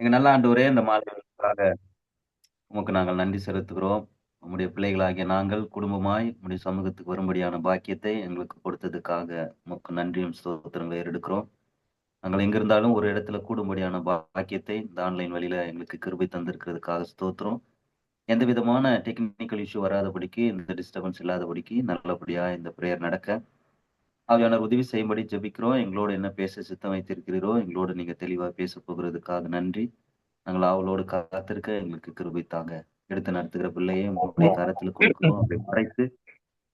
எங்க நல்ல ஆண்டவரே, இந்த மாலைக்காக உமக்கு நாங்கள் நன்றி செலுத்துகிறோம். உம்முடைய பிள்ளைகளாகிய நாங்கள் குடும்பமாய் உம்முடைய சமூகத்துக்கு வரும்படியான பாக்கியத்தை எங்களுக்கு கொடுத்ததுக்காக உமக்கு நன்றியும் ஸ்தோத்திரங்களை ஏறெடுக்கிறோம். நாங்கள் எங்கிருந்தாலும் ஒரு இடத்துல கூடும்படியான பாக்கியத்தை இந்த ஆன்லைன் வழியில எங்களுக்கு கிருபை தந்திருக்கிறதுக்காக ஸ்தோத்திரம். எந்த விதமான டெக்னிக்கல் இஷ்யூ வராதபடிக்கு, எந்த டிஸ்டர்பன்ஸ் இல்லாதபடிக்கு நல்லபடியா இந்த பிரேயர் நடக்க ஆவியானவர் உதவி செய்யும்படி ஜெபிக்கிறோம். எங்களோடு என்ன பேச சித்தம் வைத்திருக்கிறீரோ, எங்களோடு நீங்க தெளிவா பேசப் போகிறதுக்காக நன்றி. நாங்கள் ஆவலோடு காத்திருக்க எங்களுக்கு கிருபை தாங்க. எடுத்து நடத்துகிற பிள்ளையை உங்களுடைய கரத்துல கொடுக்கிறோம். அப்படி மறைத்து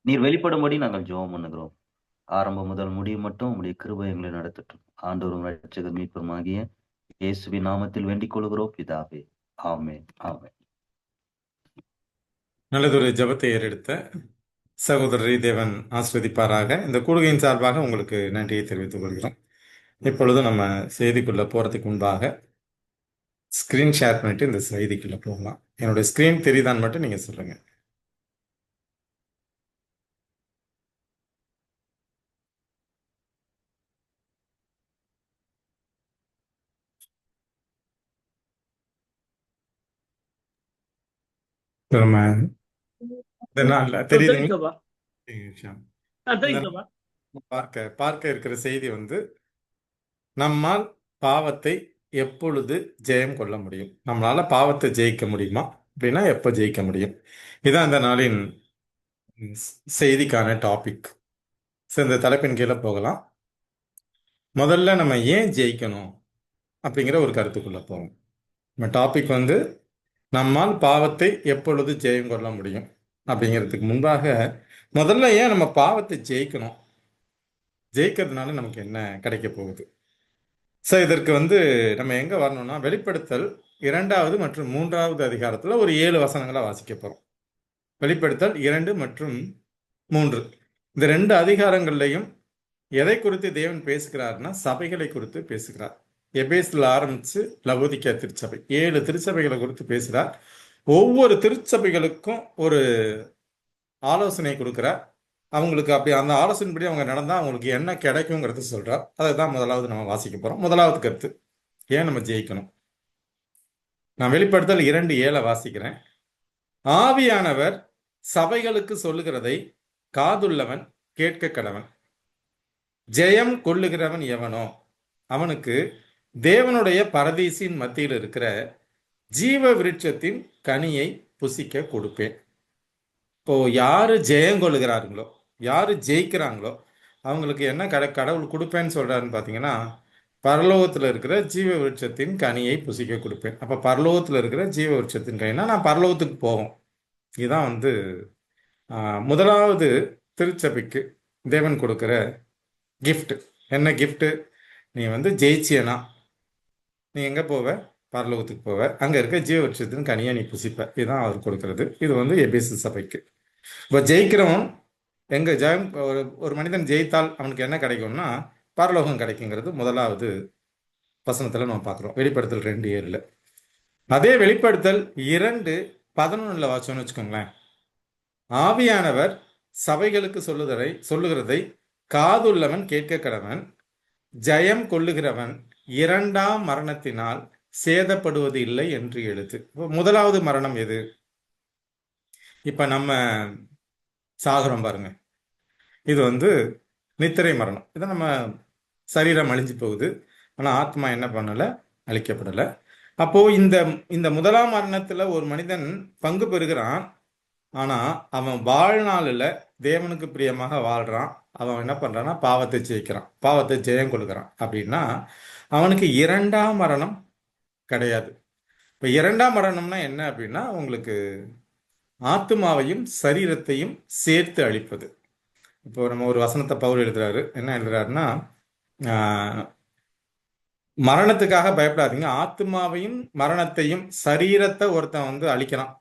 நீர் வெளிப்படும்படி நாங்கள் ஜெபம் பண்ணுகிறோம். ஆரம்பம் முதல் முடிவு மட்டும் உம்முடைய கிருபை எங்களை நடத்தட்டும். ஆண்டவரும் இரட்சகர் மீட்பருமாகிய இயேசுவின் நாமத்தில் வேண்டிக் கொள்கிறோம் பிதாவே. ஆமென். ஆமென். நல்லதொரு ஜெபத்தை ஏறெடுத்த சகோதரரை தேவன் ஆஸ்வதிப்பாராக. இந்த கூடுகையின் சார்பாக உங்களுக்கு நன்றியை தெரிவித்துக் கொள்கிறோம். இப்பொழுது நம்ம செய்திக்குள்ள போறதுக்கு முன்பாக ஸ்கிரீன் ஷேர் பண்ணிட்டு இந்த செய்திக்குள்ள போகலாம். என்னுடைய ஸ்கிரீன் தெரியுதான்னு மட்டும் நீங்க சொல்லுங்க. நம்ம இந்த நாள்ல தெரியுதுங்க. தெரியுதுப்பா. விஷயம். தெரியுதுப்பா. பார்க்க பார்க்க இருக்கிற செய்தி நம்மால் பாவத்தை எப்பொழுது ஜெயம் கொள்ள முடியும்? நம்மளால பாவத்தை ஜெயிக்க முடியுமா? அப்படின்னா எப்ப ஜெயிக்க முடியும்? இதான் இந்த நாளின் செய்திக்கான டாபிக். இந்த தலைப்பின் கீழே போகலாம். முதல்ல நம்ம ஏன் ஜெயிக்கணும் அப்படிங்கிற ஒரு கருத்துக்குள்ள போவோம். நம்ம டாபிக் நம்மால் பாவத்தை எப்பொழுது ஜெயம் கொள்ள முடியும் அப்படிங்கிறதுக்கு முன்பாக முதல்ல ஏன் நம்ம பாவத்தை ஜெயிக்கணும், ஜெயிக்கிறதுனால நமக்கு என்ன கிடைக்க போகுது? ஸோ இதற்கு நம்ம எங்க வரணும்னா வெளிப்படுத்தல் 2வது மற்றும் 3வது அதிகாரத்துல ஒரு 7 வசனங்களை வாசிக்க போறோம். வெளிப்படுத்தல் 2 மற்றும் 3 இந்த 2 அதிகாரங்கள்லையும் எதை குறித்து தேவன் பேசுகிறார்னா சபைகளை குறித்து பேசுகிறார். எபேஸ்ல ஆரம்பிச்சு லவோதிக்கா திருச்சபை 7 திருச்சபைகளை குறித்து பேசுகிறார். ஒவ்வொரு திருச்சபைகளுக்கும் ஒரு ஆலோசனை கொடுக்கிறார். அவங்களுக்கு அப்படி அந்த ஆலோசனைப்படி அவங்க நடந்தா அவங்களுக்கு என்ன கிடைக்குங்கிறது சொல்றார். அதை தான் முதலாவது நம்ம வாசிக்க போறோம். முதலாவது கருத்து, ஏன் நம்ம ஜெயிக்கணும். நான் வெளிப்படுத்தல் 2:7 வாசிக்கிறேன். ஆவியானவர் சபைகளுக்கு சொல்லுகிறதை காதுள்ளவன் கேட்க கடவன். ஜெயம் கொள்ளுகிறவன் எவனோ அவனுக்கு தேவனுடைய பரதீசின் மத்தியில் இருக்கிற ஜீவ விருட்சத்தின் கனியை புசிக்க கொடுப்பேன். இப்போ யாரு ஜெயம் கொள்ளுகிறார்களோ, யாரு ஜெயிக்கிறாங்களோ அவங்களுக்கு என்ன கடவுள் கொடுப்பேன்னு சொல்றாருன்னு பார்த்தீங்கன்னா, பரலோகத்தில் இருக்கிற ஜீவ விருட்சத்தின் கனியை புசிக்க கொடுப்பேன். அப்போ பரலோகத்தில் இருக்கிற ஜீவ விருட்சத்தின் கனினா நான் பரலோகத்துக்கு போவோம். இதுதான் முதலாவது திருச்சபைக்கு தேவன் கொடுக்கிற கிஃப்ட். என்ன கிஃப்ட்? நீ ஜெயிச்சியனா நீ எங்க போவ? பரலோகத்துக்கு போவ. அங்க இருக்க ஜீவ விருட்சத்தின் கனியை நீ புசிப்ப. இதுதான் அவர் கொடுக்கிறது. இது எபேசு சபைக்கு. இப்போ ஜெயிக்கிறவன் எங்க ஜெயம், ஒரு மனிதன் ஜெயித்தால் அவனுக்கு என்ன கிடைக்கும்னா பரலோகம் கிடைக்குங்கிறது முதலாவது வசனத்துல நம்ம பார்க்கிறோம். வெளிப்படுத்தல் 2:7. அதே வெளிப்படுத்தல் 2:11 வாசம்னு வச்சுக்கோங்களேன். ஆவியானவர் சபைகளுக்கு சொல்லுகிறதை காதுள்ளவன் கேட்க கடவன். ஜெயம் கொள்ளுகிறவன் 2ஆம் மரணத்தினால் சேதப்படுவது இல்லை என்று எழுது. முதலாவது மரணம் எது? இப்ப நம்ம சாகுறோம் பாருங்க, இது நித்திரை மரணம். இதை நம்ம சரீரம் அழிஞ்சு போகுது, ஆனா ஆத்மா என்ன பண்ணல? அழிக்கப்படல. அப்போ இந்த இந்த முதலாம் மரணத்துல ஒரு மனிதன் பங்கு பெறுகிறான். ஆனா அவன் வாழ்நாளில் தேவனுக்கு பிரியமாக வாழ்றான். அவன் என்ன பண்றான்னா பாவத்தை ஜெயிக்கிறான், பாவத்தை ஜெயம் கொள்கிறான். அப்படின்னா அவனுக்கு 2ஆம் மரணம் கிடையாது. இப்ப 2ஆம் மரணம்னா என்ன அப்படின்னா உங்களுக்கு ஆத்மாவையும் சரீரத்தையும் சேர்த்து அழிப்பது. இப்போ நம்ம ஒரு வசனத்தை பவுல் எழுதுறாரு. என்ன எழுதுறாருன்னா, மரணத்துக்காக பயப்படாதீங்க, ஆத்மாவையும் மரணத்தையும் சரீரத்தை ஒருத்தன் அழிக்கிறான்,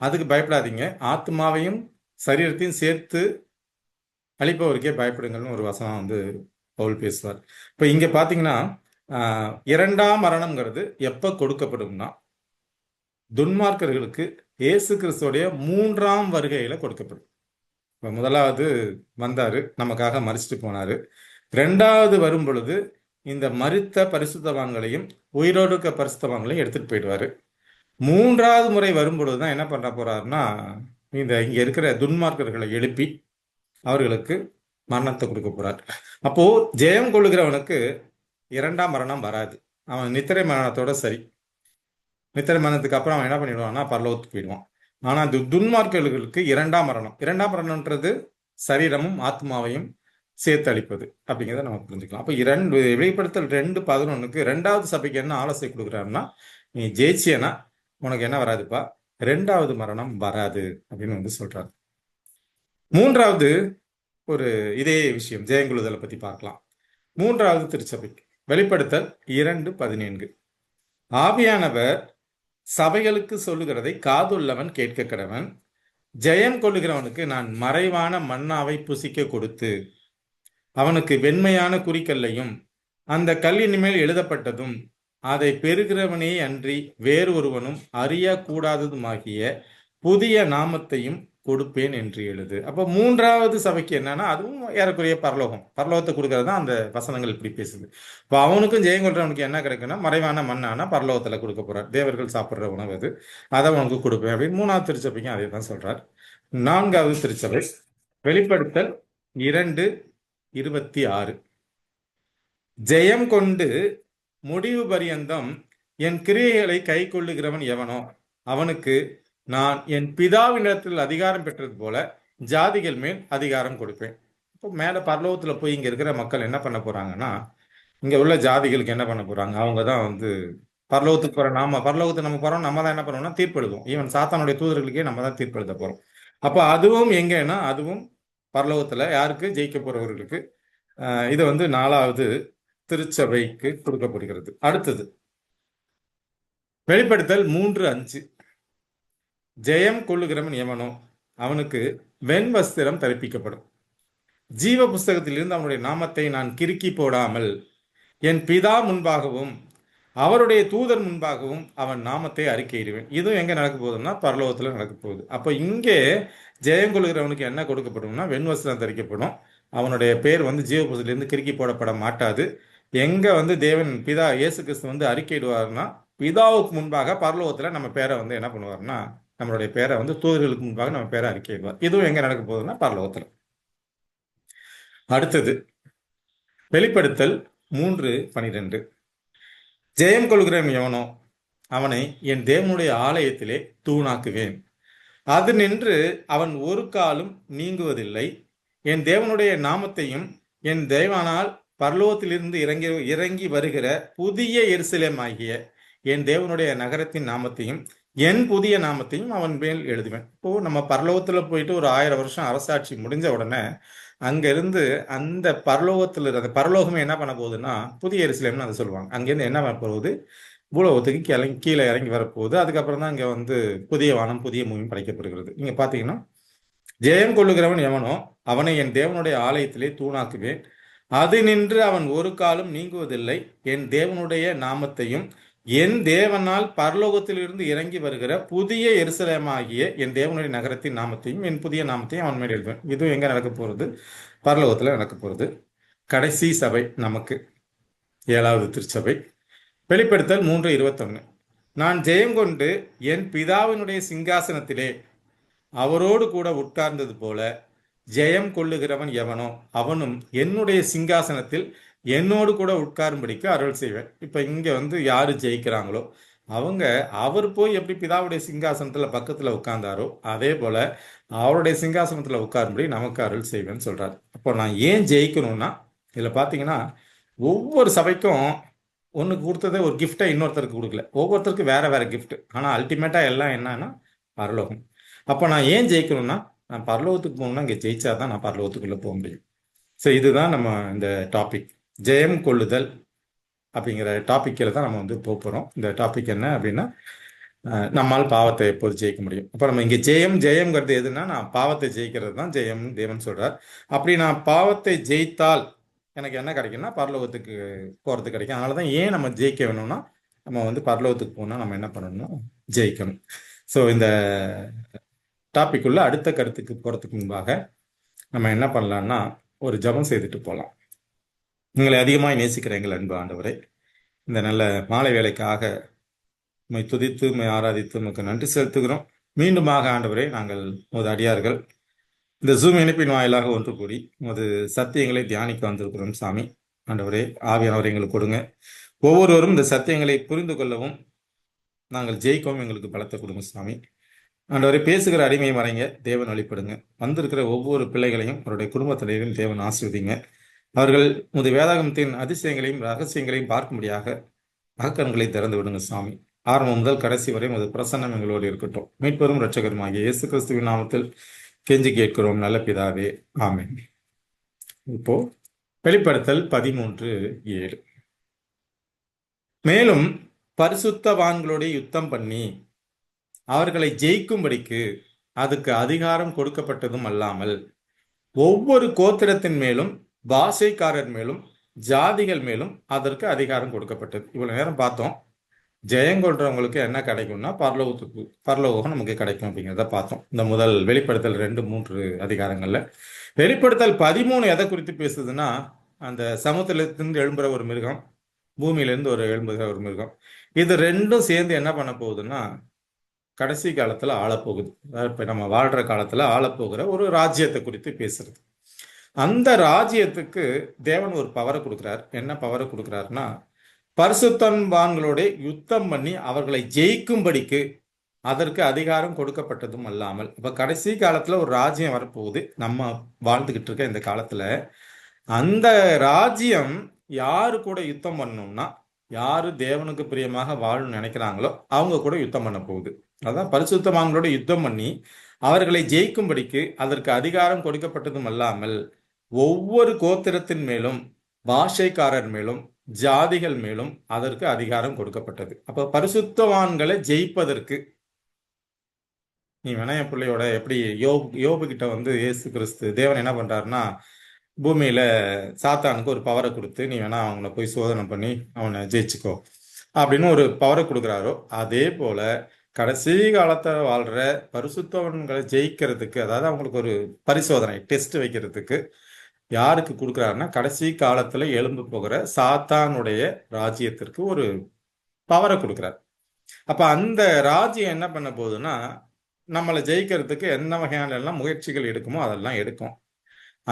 அதுக்கு பயப்படாதீங்க, ஆத்மாவையும் சரீரத்தையும் சேர்த்து அழிப்பவருக்கே பயப்படுங்கள்னு ஒரு வசனம் பவுல் பேசுவார். இப்போ இங்க பாத்தீங்கன்னா 2ஆம் மரணம்ங்கிறது எப்ப கொடுக்கப்படும்னா துன்மார்க்கர்களுக்கு இயேசு கிறிஸ்துடைய 3ஆம் வருகையில கொடுக்கப்படும். முதலாவது வந்தாரு, நமக்காக மரிச்சிட்டு போனாரு. 2வது வரும் பொழுது இந்த மரித்த பரிசுத்தவான்களையும் உயிரோடு இருக்க பரிசுத்தவான்களையும் எடுத்துட்டு போயிடுவாரு. மூன்றாவது முறை வரும்பொழுது தான் என்ன பண்ண போறாருன்னா, இங்க இருக்கிற துன்மார்க்கர்களை எழுப்பி அவர்களுக்கு மரணத்தை கொடுக்க போறார். அப்போ ஜெயம் கொள்ளுகிறவனுக்கு இரண்டாம் மரணம் வராது. அவன் நித்திரை மரணத்தோட சரி. நித்திரை மரணத்துக்கு அப்புறம் அவன் என்ன பண்ணிடுவான்னா பரலோகத்துக்கு போயிடுவான். ஆனா துன்மார்க்கர்களுக்கு இரண்டாம் மரணம். இரண்டாம் மரணம்ன்றது சரீரமும் ஆத்மாவையும் சேர்த்து அளிப்பது அப்படிங்கிறத நம்ம புரிஞ்சுக்கலாம். அப்போ வெளிப்படுத்தல் 2:11 ரெண்டாவது சபைக்கு என்ன ஆலோசனை கொடுக்குறாருன்னா, நீ ஜெயிச்சியனா உனக்கு என்ன வராதுப்பா, ரெண்டாவது மரணம் வராது அப்படின்னு சொல்றாரு. மூன்றாவது ஒரு இதே விஷயம் ஜெயங்குழுதலை பத்தி பார்க்கலாம். மூன்றாவது திருச்சபைக்கு வெளிப்படுத்தல் 2:14 ஆவியானவர் சபைகளுக்கு சொல்லுகிறதை காதுள்ளவன் கேட்க கடவன். ஜெயம் கொள்ளுகிறவனுக்கு நான் மறைவான மன்னாவை புசிக்க கொடுத்து அவனுக்கு வெண்மையான குறிக்கல்லையும் அந்த கல்லின் மேல் எழுதப்பட்டதும் அதை பெறுகிறவனே அன்றி வேறு ஒருவனும் அறியக்கூடாததுமாகிய புதிய நாமத்தையும் கொடுப்பேன் என்று எழுது. அப்போ மூன்றாவது சபைக்கு என்னன்னா, அதுவும் ஏறக்குறைய பரலோகத்தை கொடுக்கறது தான் அந்த வசனங்கள் இப்படி பேசுது. இப்போ அவனுக்கும் ஜெயம் கொள்றவனுக்கு என்ன கிடைக்குன்னா, மறைவான மண்ணானா பரலோகத்துல கொடுக்க போறார். தேவர்கள் சாப்பிட்ற உணவு அது, அதை அவனுக்கு கொடுப்பேன் அப்படின்னு மூணாவது திருச்சபைக்கும் அதே தான் சொல்றார். நான்காவது திருச்சபை வெளிப்படுத்தல் 2:26 ஜெயம் கொண்டு முடிவு பரியந்தம் என் கிரியைகளை கை கொள்ளுகிறவன் எவனோ அவனுக்கு நான் என் பிதாவினிடத்தில் அதிகாரம் பெற்றது போல ஜாதிகள் மேல் அதிகாரம் கொடுப்பேன். இப்போ மேல பரலோகத்துல போய் இங்க இருக்கிற மக்கள் என்ன பண்ண போறாங்கன்னா, இங்க உள்ள ஜாதிகளுக்கு என்ன பண்ண போறாங்க, அவங்க தான் பரலோகத்துக்கு போற பரலோகத்துக்கு நம்ம போறோம், நம்ம தான் என்ன பண்ணுவோம்னா தீர்ப்பு எழுதுவோம். ஈவன் சாத்தானுடைய தூதர்களுக்கே நம்ம தான் தீர்ப்பு எழுத போறோம். அப்போ அதுவும் எங்கன்னா, அதுவும் பரலோகத்துல யாருக்கு, ஜெயிக்க போறவர்களுக்கு. இது நாலாவது திருச்சபைக்கு கொடுக்கப்படுகிறது. அடுத்தது வெளிப்படுத்தல் 3:5 ஜெயம் கொள்ளுகிறவன் எவனோ அவனுக்கு வெண் வஸ்திரம் தரிப்பிக்கப்படும். ஜீவ புஸ்தகத்திலிருந்து அவனுடைய நாமத்தை நான் கிறுக்கி போடாமல் என் பிதா முன்பாகவும் அவருடைய தூதர் முன்பாகவும் அவன் நாமத்தை அறிக்கையிடுவேன். இதுவும் எங்க நடக்க போகுதுன்னா பரலோகத்துல நடக்க போகுது. அப்போ இங்கே ஜெயம் கொள்ளுகிறவனுக்கு என்ன கொடுக்கப்படும்னா வெண் வஸ்திரம் தரிக்கப்படும். அவனுடைய பேர் ஜீவ புஸ்தகத்திலிருந்து கிறுக்கி போடப்பட மாட்டாது. எங்க தேவன் பிதா இயேசு கிறிஸ்து அறிக்கையிடுவார்னா, பிதாவுக்கு முன்பாக பரலோகத்துல நம்ம பேரை என்ன பண்ணுவார்னா, நம்மளுடைய பேரை தூதர்களுக்கு முன்பாக நம்ம பேரை அறிக்கையிடுவார். இதுவும் எங்க நடக்க போகுதுன்னா பரலோகத்துல. அடுத்தது வெளிப்படுத்தல் 3:12 ஜெயம் கொள்கிறவன் எவனோ அவனை என் தேவனுடைய ஆலயத்திலே தூணாக்குவேன். அது நின்று அவன் ஒரு காலும் நீங்குவதில்லை. என் தேவனுடைய நாமத்தையும் என் தேவனால் பரலோகத்திலிருந்து இறங்கி வருகிற புதிய எருசலேம் ஆகிய என் தேவனுடைய நகரத்தின் நாமத்தையும் என் புதிய நாமத்தையும் அவன் மேல் எழுதுவேன். இப்போ நம்ம பரலோகத்துல போயிட்டு ஒரு 1000 வருஷம் அரசாட்சி முடிஞ்ச உடனே அங்க இருந்து அந்த அந்த பரலோகமே என்ன பண்ண போகுதுன்னா புதிய எருசலேம்னு அதை சொல்லுவாங்க. அங்கிருந்து என்ன பண்ண போகுது, பூலோகத்துக்கு கீழே இறங்கி வரப்போகுது. அதுக்கப்புறம் தான் இங்க புதிய வானம் புதிய பூமி படைக்கப்படுகிறது. நீங்க பாத்தீங்கன்னா, ஜெயம் கொள்ளுகிறவன் எவனோ அவனை என் தேவனுடைய ஆலயத்திலே தூணாக்குவேன். அது நின்று அவன் ஒரு காலம் நீங்குவதில்லை. என் தேவனுடைய நாமத்தையும் என் தேவனால் பரலோகத்திலிருந்து இறங்கி வருகிற புதிய எருசலேமாகிய என் தேவனுடைய நகரத்தின் நாமத்தையும் என் புதிய நாமத்தையும் அவன் மேல் எழுதுவேன். இதுவும் எங்க நடக்க போறது, பரலோகத்துல நடக்க போறது. கடைசி சபை நமக்கு 7வது திருச்சபை வெளிப்படுத்தல் 3:21 நான் ஜெயம் கொண்டு என் பிதாவினுடைய சிங்காசனத்திலே அவரோடு கூட உட்கார்ந்தது போல ஜெயம் கொள்ளுகிறவன் எவனோ அவனும் என்னுடைய சிங்காசனத்தில் என்னோடு கூட உட்காரும்படிக்கு அருள் செய்வேன். இப்ப இங்க யாரு ஜெயிக்கிறாங்களோ அவங்க அவர் போய் எப்படி பிதாவுடைய சிங்காசனத்துல பக்கத்துல உட்கார்ந்தாரோ அதே போல அவருடைய சிங்காசனத்துல உட்காரும்படி நமக்கு அருள் செய்வேன்னு சொல்றாரு. அப்போ நான் ஏன் ஜெயிக்கணும்னா, இதுல பாத்தீங்கன்னா ஒவ்வொரு சபைக்கும் ஒண்ணுக்கு கொடுத்ததை ஒரு கிஃப்டை இன்னொருத்தருக்கு கொடுக்கல, ஒவ்வொருத்தருக்கும் வேற வேற கிஃப்ட். ஆனா அல்டிமேட்டா எல்லாம் என்னன்னா பரலோகம். அப்போ நான் ஏன் ஜெயிக்கணும்னா, நான் பரலோகத்துக்கு போகணும்னா இங்கே ஜெயிச்சாதான் நான் பரலோகத்துக்குள்ள போக முடியும். ஸோ இதுதான் நம்ம இந்த டாபிக், ஜெயம் கொள்ளுதல் அப்படிங்கிற டாபிக்கில் தான் நம்ம போக போகிறோம். இந்த டாபிக் என்ன அப்படின்னா, நம்மால் பாவத்தை எப்போது ஜெயிக்க முடியும். அப்போ நம்ம இங்கே ஜெயம்ங்கிறது எதுனா, நான் பாவத்தை ஜெயிக்கிறது தான் ஜெயம் தேவன் சொல்றார். அப்படி நான் பாவத்தை ஜெயித்தால் எனக்கு என்ன கிடைக்கும்னா பரலோகத்துக்கு போகிறது கிடைக்கும். அதனால தான் ஏன் நம்ம ஜெயிக்க வேணும்னா, நம்ம பரலோகத்துக்கு போனால் நம்ம என்ன பண்ணணும்னா ஜெயிக்கணும். ஸோ இந்த டாபிக் உள்ள அடுத்த கருத்துக்கு போறதுக்கு முன்பாக நம்ம என்ன பண்ணலாம்னா ஒரு ஜெபம் செய்துட்டு போகலாம். எங்களை அதிகமாய் நேசிக்கிற எங்கள் அன்பு ஆண்டவரே, இந்த நல்ல மாலை வேளைக்காக உம்மை துதித்து உம்மை ஆராதித்து உமக்கு நன்றி செலுத்துகிறோம். மீண்டுமாக ஆண்டவரே, நாங்கள் உமது அடியார்கள் இந்த ஜூம் இணைப்பின் வாயிலாக ஒன்று கூடி உமது சத்தியங்களை தியானிக்க வந்திருக்கிறோம் சாமி. ஆண்டவரே, ஆவியானவரை எங்களுக்கு கொடுங்க. ஒவ்வொருவரும் இந்த சத்தியங்களை புரிந்து கொள்ளவும் நாங்கள் ஜெயிக்கவும் எங்களுக்கு பலத்தை கொடுங்க சாமி. ஆண்டவரை, பேசுகிற அடிமையை மறைங்க, தேவன் வழிபடுங்க. வந்திருக்கிற ஒவ்வொரு பிள்ளைகளையும் அவருடைய குடும்பத்தினரையும் தேவன் ஆசீர்வதிங்க. அவர்கள் உமது வேதாகமத்தின் அதிசயங்களையும் ரகசியங்களையும் பார்க்கும்படியாக அகக்கண்களை திறந்து விடுங்க சாமி. ஆரம்பம் முதல் கடைசி வரை உமது பிரசன்னம் எங்களோடு இருக்கட்டும். மீட்பெரும் இரட்சகருமாகிய இயேசு கிறிஸ்துவின் நாமத்தில் கெஞ்சி கேட்கிறோம் நல்ல பிதாவே, ஆமென். இப்போ வெளிப்படுத்தல் 13:7. மேலும் பரிசுத்தவான்களோடு யுத்தம் பண்ணி அவர்களை ஜெயிக்கும்படிக்கு அதுக்கு அதிகாரம் கொடுக்கப்பட்டதும் அல்லாமல் ஒவ்வொரு கோத்திரத்தின் மேலும் பாஷைக்காரர் மேலும் ஜாதிகள் மேலும் அதற்கு அதிகாரம் கொடுக்கப்பட்டது. இவ்வளவு நேரம் பார்த்தோம். ஜெயம் கொள்றவங்களுக்கு என்ன கிடைக்கும்னா பரலோகம் நமக்கு கிடைக்கும் அப்படிங்கிறத பார்த்தோம். இந்த முதல் வெளிப்படுத்தல் 2-3 அதிகாரங்கள்ல. வெளிப்படுத்தல் 13 எதை குறித்து பேசுதுன்னா, அந்த சமுத்திரத்திலிருந்து எழும்புற ஒரு மிருகம், பூமியிலிருந்து எழும்புகிற ஒரு மிருகம், இது ரெண்டும் சேர்ந்து என்ன பண்ண போகுதுன்னா கடைசி காலத்துல ஆளப்போகுது. இப்ப நம்ம வாழ்ற காலத்துல ஆளப்போகிற ஒரு ராஜ்யத்தை குறித்து பேசுறது. அந்த ராஜ்யத்துக்கு தேவன் ஒரு பவரை கொடுக்கிறார். என்ன பவரை கொடுக்கிறாருன்னா, பரிசுத்தவான்களோட யுத்தம் பண்ணி அவர்களை ஜெயிக்கும்படிக்கு அதற்கு அதிகாரம் கொடுக்கப்பட்டதும் அல்லாமல். இப்ப கடைசி காலத்துல ஒரு ராஜ்யம் வரப்போகுது. நம்ம வாழ்ந்துகிட்டு இருக்க இந்த காலத்துல அந்த ராஜ்யம் யாரு கூட யுத்தம் பண்ணணும்னா, யாரு தேவனுக்கு பிரியமாக வாழணும்னு நினைக்கிறாங்களோ அவங்க கூட யுத்தம் பண்ண போகுது. அதான் பரிசுத்தவான்களோட யுத்தம் பண்ணி அவர்களை ஜெயிக்கும்படிக்கு அதற்கு அதிகாரம் கொடுக்கப்பட்டதும் அல்லாமல் ஒவ்வொரு கோத்திரத்தின் மேலும் பாஷைக்காரர் மேலும் ஜாதிகள் மேலும் அதற்கு அதிகாரம் கொடுக்கப்பட்டது. அப்ப பரிசுத்தவான்களை ஜெயிப்பதற்கு, நீ வேணா என் பிள்ளையோட எப்படி யோபு கிட்ட இயேசு கிறிஸ்து தேவன் என்ன பண்றாருன்னா, பூமியில சாத்தானுக்கு ஒரு பவரை கொடுத்து, நீ வேணா அவங்கள போய் சோதனை பண்ணி அவனை ஜெயிச்சுக்கோ அப்படின்னு ஒரு பவரை கொடுக்குறாரோ, அதே போல கடைசி காலத்தை வாழ்ற பரிசுத்தவன்களை ஜெயிக்கிறதுக்கு, அதாவது அவங்களுக்கு ஒரு பரிசோதனை டெஸ்ட் வைக்கிறதுக்கு யாருக்கு கொடுக்குறாருன்னா, கடைசி காலத்துல எழும்பு போகிற சாத்தானுடைய ராஜ்யத்திற்கு ஒரு பவரை கொடுக்குறாரு. அப்ப அந்த ராஜ்யம் என்ன பண்ண போகுதுன்னா, நம்மளை ஜெயிக்கிறதுக்கு என்ன வகையான எல்லாம் முயற்சிகள் எடுக்குமோ அதெல்லாம் எடுக்கும்.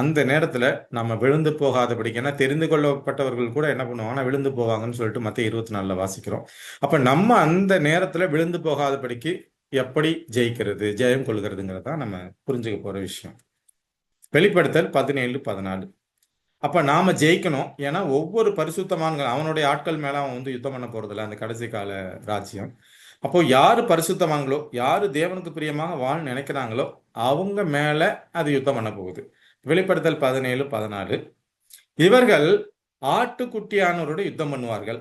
அந்த நேரத்துல நம்ம விழுந்து போகாதபடிக்கு, ஏன்னா தெரிந்து கொள்ளப்பட்டவர்கள் கூட என்ன பண்ணுவாங்கன்னா விழுந்து போவாங்கன்னு சொல்லிட்டு மத்திய 24 வாசிக்கிறோம். அப்ப நம்ம அந்த நேரத்துல விழுந்து போகாதபடிக்கு எப்படி ஜெயிக்கிறது, ஜெயம் கொள்கிறதுங்கிறதா நம்ம புரிஞ்சுக்க போற விஷயம். வெளிப்படுத்தல் 17-14. அப்ப நாம ஜெயிக்கணும். ஏன்னா ஒவ்வொரு பரிசுத்தமான்கள் அவனுடைய ஆட்கள் மேல அவன் யுத்தம் பண்ண போறதில்ல அந்த கடைசி கால ராஜ்யம். அப்போ யாரு பரிசுத்தமான்களோ, யாரு தேவனுக்கு பிரியமாக வாழ நினைக்கிறாங்களோ அவங்க மேல அது யுத்தம் பண்ண போகுது. வெளிப்படுத்தல் 17-14. இவர்கள் ஆட்டுக்குட்டியானவரோட யுத்தம் பண்ணுவார்கள்.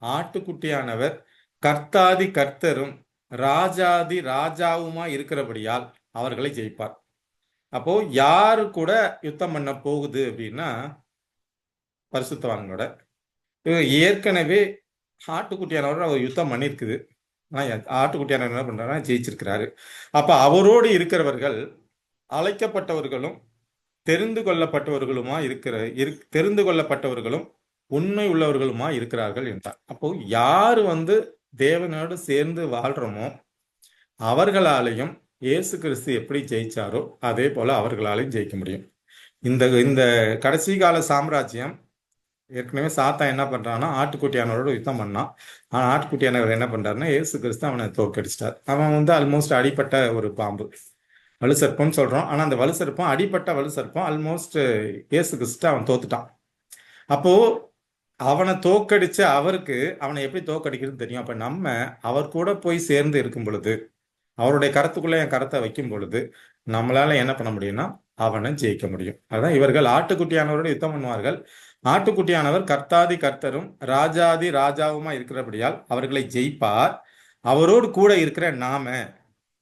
ஆட்டுக்குட்டியானவர் கர்த்தாதி கர்த்தரும் ராஜாதி ராஜாவுமா இருக்கிறபடியால் அவர்களை ஜெயிப்பார். அப்போ யாரு கூட யுத்தம் பண்ண போகுது அப்படின்னா, பரிசுத்தவான்களோட. ஏற்கனவே ஆட்டுக்குட்டியானவர் அவர் யுத்தம் பண்ணிருக்குது. ஆட்டுக்குட்டியானவர் என்ன பண்றாருன்னா ஜெயிச்சிருக்கிறாரு. அப்ப அவரோடு இருக்கிறவர்கள் அழைக்கப்பட்டவர்களும் தெரிந்து கொள்ளப்பட்டவர்களும் உண்மை உள்ளவர்களுமா இருக்கிறார்கள் என்றார். அப்போ யாரு தேவனோடு சேர்ந்து வாழ்றோமோ அவர்களாலையும் இயேசு கிறிஸ்து எப்படி ஜெயிச்சாரோ அதே போல அவர்களாலையும் ஜெயிக்க முடியும். இந்த கடைசி கால சாம்ராஜ்யம் ஏற்கனவே சாத்தான் என்ன பண்றான்னா ஆட்டுக்குட்டியானவரோட யுத்தம் பண்ணான். ஆனா ஆட்டுக்குட்டியானவர் என்ன பண்றாருன்னா இயேசு கிறிஸ்து அவனை தோற்கடிச்சிட்டார். அவன் ஆல்மோஸ்ட் அடிப்பட்ட ஒரு பாம்பு, வலுசற்பம்னு சொல்றோம். ஆனா அந்த வலுசற்பம், அடிப்பட்ட வலுசற்பம், ஆல்மோஸ்ட் இயேசு கிறிஸ்து அவன் தோத்துட்டான். அப்போ அவனை தோக்கடிச்ச அவருக்கு அவனை எப்படி தோக்கடிக்கிறதுன்னு தெரியும். அப்ப நம்ம அவர் கூட போய் சேர்ந்து இருக்கும் பொழுது, அவருடைய கரத்துக்குள்ள என் கரத்தை வைக்கும் பொழுது நம்மளால என்ன பண்ண முடியும்னா அவனை ஜெயிக்க முடியும். அதான் இவர்கள் ஆட்டுக்குட்டியானவரோட யுத்தம் பண்ணுவார்கள். ஆட்டுக்குட்டியானவர் கர்த்தாதி கர்த்தரும் ராஜாதி ராஜாவுமா இருக்கிறபடியால் அவர்களை ஜெயிப்பார். அவரோடு கூட இருக்கிற நாம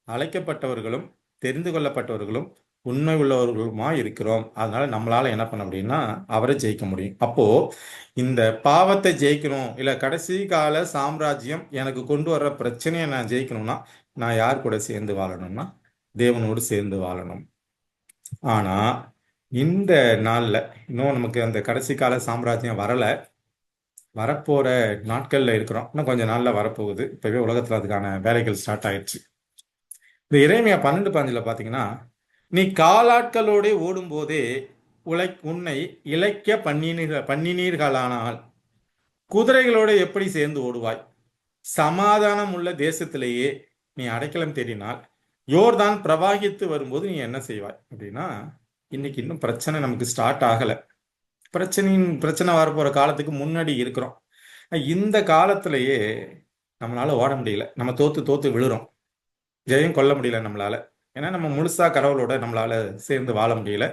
அழைக்கப்பட்டவர்களும் தெரிந்து கொள்ளப்பட்டவர்களும் உண்மை உள்ளவர்களுமா இருக்கிறோம். அதனால நம்மளால என்ன பண்ண முடியும்னா அவரை ஜெயிக்க முடியும். அப்போ இந்த பாவத்தை ஜெயிக்கணும், இல்ல கடைசி கால சாம்ராஜ்யம் எனக்கு கொண்டு வர்ற பிரச்சனையை நான் ஜெயிக்கணும்னா நான் யார் கூட சேர்ந்து வாழணும்னா தேவனோடு சேர்ந்து வாழணும். ஆனா இந்த நாள்ல இன்னும் நமக்கு அந்த கடைசி கால சாம்ராஜ்யம் வரல, வரப்போற நாட்கள்ல இருக்கிறோம். இன்னும் கொஞ்ச நாள்ல வரப்போகுது. இப்பவே உலகத்துல அதுக்கான வேலைகள் ஸ்டார்ட் ஆயிடுச்சு. இந்த இறைமையா 12:5 பாத்தீங்கன்னா, நீ காலாட்களோடே ஓடும்போதே உன்னை இளைக்க பண்ணினீர்களானால் குதிரைகளோட எப்படி சேர்ந்து ஓடுவாய்? சமாதானம் உள்ள தேசத்திலேயே நீ அடைக்கலம் தேடினால் யோர்தான் பிரவாகித்து வரும்போது நீ என்ன செய்வாய் அப்படின்னா, இன்னைக்கு இன்னும் பிரச்சனை நமக்கு ஸ்டார்ட் ஆகல. பிரச்சனை வரப்போற காலத்துக்கு முன்னாடி இருக்கிறோம். இந்த காலத்திலேயே நம்மளால ஓட முடியல. நம்ம தோத்து தோத்து விழுறோம். ஜெயம் கொள்ள முடியல நம்மளால. ஏன்னா நம்ம முழுசா கடவுளோட நம்மளால சேர்ந்து வாழ முடியல.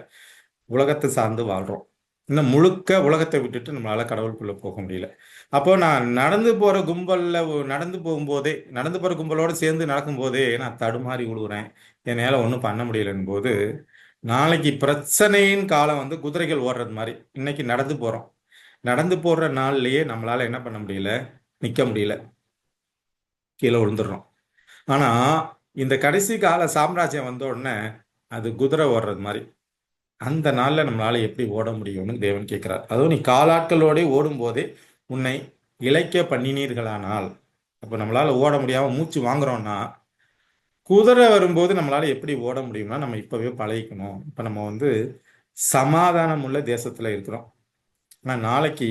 உலகத்தை சார்ந்து வாழ்றோம். இன்னும் முழுக்க உலகத்தை விட்டுட்டு நம்மளால கடவுளுக்குள்ள போக முடியல. அப்போ நான் நடந்து போற கும்பலோட சேர்ந்து நடக்கும்போதே நான் தடுமாறி விழுவுறேன். என்னால ஒன்றும் பண்ண முடியலன்னு போது, நாளைக்கு பிரச்சனையின் காலம் வந்து குதிரைகள் ஓடுறது மாதிரி இன்னைக்கு நடந்து போற நாள்லயே நம்மளால என்ன பண்ண முடியல, நிக்க முடியல, கீழே விழுந்துடுறோம். ஆனா இந்த கடைசி கால சாம்ராஜ்யம் வந்த உடனே அது குதிரை ஓடுறது மாதிரி. அந்த நாள்ல நம்மளால எப்படி ஓட முடியும்னு தேவன் கேட்கிறார். அதுவும் நீ காலாட்களோட ஓடும் போதே உன்னை இளைக்க பண்ணினீர்களானால், அப்ப நம்மளால ஓட முடியாம மூச்சு வாங்குறோம்னா, குதிரை வரும்போது நம்மளால எப்படி ஓட முடியும்னா நம்ம இப்பவே பழகிக்கணும். இப்ப நம்ம வந்து சமாதானம் உள்ள தேசத்துல இருக்கிறோம். ஆனா நாளைக்கு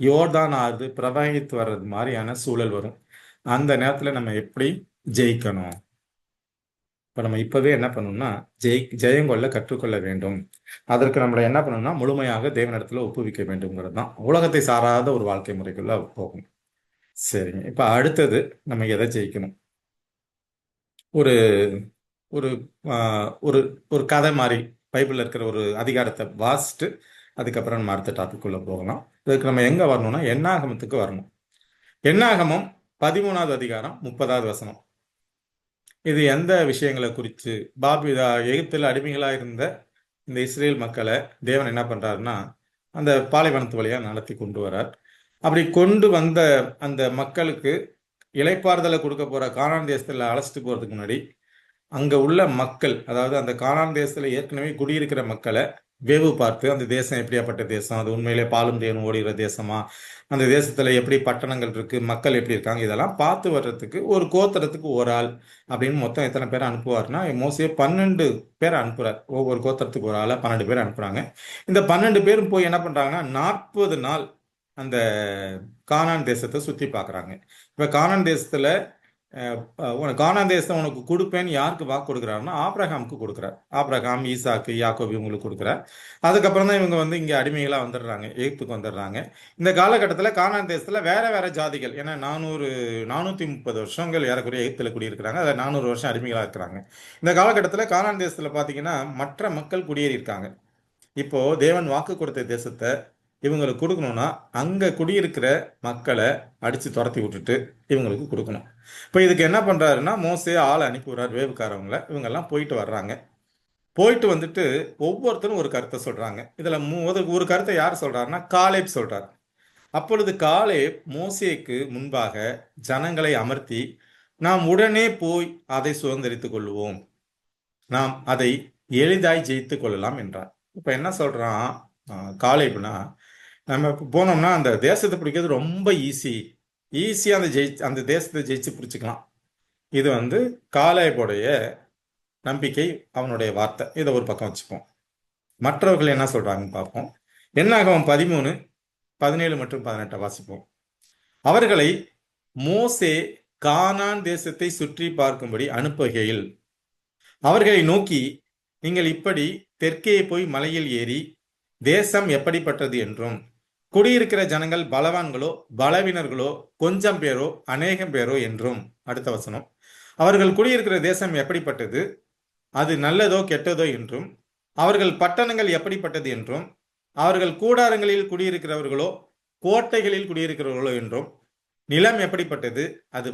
யோர்தான் ஆறு பிரவகித்து வர்றது மாதிரியான சூழல் வரும். அந்த நேரத்துல நம்ம எப்படி ஜெயிக்கணும்? இப்ப நம்ம இப்பவே என்ன பண்ணணும்னா ஜெயம் கொள்ள கற்றுக்கொள்ள வேண்டும். அதற்கு நம்மள என்ன பண்ணணும்னா முழுமையாக தேவனிடத்துல ஒப்புவிக்க வேண்டும்ங்கிறது தான். உலகத்தை சாராத ஒரு வாழ்க்கை முறைக்குள்ள போகும். சரிங்க. இப்ப அடுத்தது நம்ம எதை ஜெயிக்கணும்? ஒரு ஒரு ஒரு ஒரு கதை மாதிரி பைபிள்ல இருக்கிற ஒரு அதிகாரத்தை வாசிட்டு அதுக்கப்புறம் நம்ம அடுத்த டாபிக் உள்ள போகலாம். இதுக்கு நம்ம எங்க வரணும்னா என்னாகமத்துக்கு வரணும். என்னாகமம் 13வது அதிகாரம் 30வது வசனம். இது எந்த விஷயங்களை குறித்து? எகிப்தில் அடிமைகளா இருந்த இந்த இஸ்ரேல் மக்களை தேவன் என்ன பண்றாருன்னா அந்த பாலைவனத்து வழியா நடத்தி கொண்டு வரார். அப்படி கொண்டு வந்த அந்த மக்களுக்கு இளைப்பாறுதலை கொடுக்க போற கானான் தேசத்துல அழைச்சிட்டு போறதுக்கு முன்னாடி அங்க உள்ள மக்கள், அதாவது அந்த கானான் தேசத்துல ஏற்கனவே குடியிருக்கிற மக்களை வேவு பார்த்து அந்த தேசம் எப்படியாப்பட்ட தேசம், அது உண்மையிலே பாலும் தேனும் ஓடுகிற தேசமா, அந்த தேசத்துல எப்படி பட்டணங்கள் இருக்கு, மக்கள் எப்படி இருக்காங்க, இதெல்லாம் பார்த்து வர்றதுக்கு ஒரு கோத்திரத்துக்கு ஒரு ஆள் அப்படின்னு மொத்தம் எத்தனை பேர் அனுப்புவார்னா மோசே 12 பேர் அனுப்புறார். ஒவ்வொரு கோத்திரத்துக்கு ஒரு ஆளா 12 பேர் அனுப்புறாங்க. இந்த 12 பேரும் போய் என்ன பண்றாங்கன்னா 40 நாள் அந்த கானான் தேசத்தை சுத்தி பார்க்கறாங்க. இப்ப கானான் தேசத்துல கானான் தேசத்தை உனக்கு கொடுப்பேன்னு யாருக்கு வாக்கு கொடுக்குறாருன்னா ஆபிரகாமுக்கு கொடுக்குறார். ஆபிரகாம், ஈசாக்கு, யாக்கோபு இவங்களுக்கு கொடுக்குறார். அதுக்கப்புறம் தான் இவங்க வந்து இங்க அடிமைகளா வந்துடுறாங்க, எகிப்துக்கு வந்துடுறாங்க. இந்த காலகட்டத்தில் கானான் தேசத்துல வேற வேற ஜாதிகள், ஏன்னா 430 வருஷங்கள் ஏறக்குறைய எகிப்துல குடியிருக்கிறாங்க. அதில் 400 வருஷம் அடிமைகளா இருக்கிறாங்க. இந்த காலகட்டத்தில் கானான் தேசத்துல பாத்தீங்கன்னா மற்ற மக்கள் குடியேறி இருக்காங்க. இப்போ தேவன் வாக்கு கொடுத்த தேசத்தை இவங்களுக்கு கொடுக்கணும்னா அங்க குடியிருக்கிற மக்களை அடிச்சு துரத்தி விட்டுட்டு இவங்களுக்கு கொடுக்கணும். இப்போ இதுக்கு என்ன பண்றாருன்னா மோசே ஆளை அனுப்பி விடுறாரு, வேவுக்காரவங்களை. இவங்க எல்லாம் போயிட்டு வர்றாங்க. போயிட்டு வந்துட்டு ஒவ்வொருத்தரும் ஒரு கருத்தை சொல்றாங்க. இதுல ஒரு கருத்தை யார் சொல்றாருன்னா காலேப் சொல்றார். அப்பொழுது காலேப் மோசேக்கு முன்பாக ஜனங்களை அமர்த்தி, நாம் உடனே போய் அதை சுதந்திரித்துக் கொள்வோம், நாம் அதை எளிதாய் ஜெயித்து கொள்ளலாம் என்றார். இப்ப என்ன சொல்றான் காலேப்னா, நம்ம போனோம்னா அந்த தேசத்தை பிடிக்கிறது ரொம்ப ஈஸியா அந்த தேசத்தை ஜெயிச்சு பிடிச்சிக்கலாம். இது வந்து காலேபுடைய நம்பிக்கை, அவனுடைய வார்த்தை. இதை ஒரு பக்கம் வச்சுப்போம். மற்றவர்கள் என்ன சொல்றாங்கன்னு பார்ப்போம். என்னாகும் 13, 17 மற்றும் 18 வாசிப்போம். அவர்களை மோசே கானான் தேசத்தை சுற்றி பார்க்கும்படி அனுப்புகையில் அவர்களை நோக்கி, நீங்கள் இப்படி தெற்கே போய் மலையில் ஏறி தேசம் எப்படிப்பட்டது என்றும், குடியிருக்கிற ஜனங்கள் பலவான்களோ பலவீனர்களோ கொஞ்சம் பேரோ அநேகம் பேரோ என்றும். அடுத்த வசனம், அவர்கள் குடியிருக்கிற தேசம் எப்படிப்பட்டது, அது நல்லதோ கெட்டதோ என்றும், அவர்கள் பட்டணங்கள் எப்படிப்பட்டது என்றும், அவர்கள் கூடாரங்களில் குடியிருக்கிறவர்களோ கோட்டைகளில் குடியிருக்கிறவர்களோ என்றும், நிலம் எப்படிப்பட்டது, அது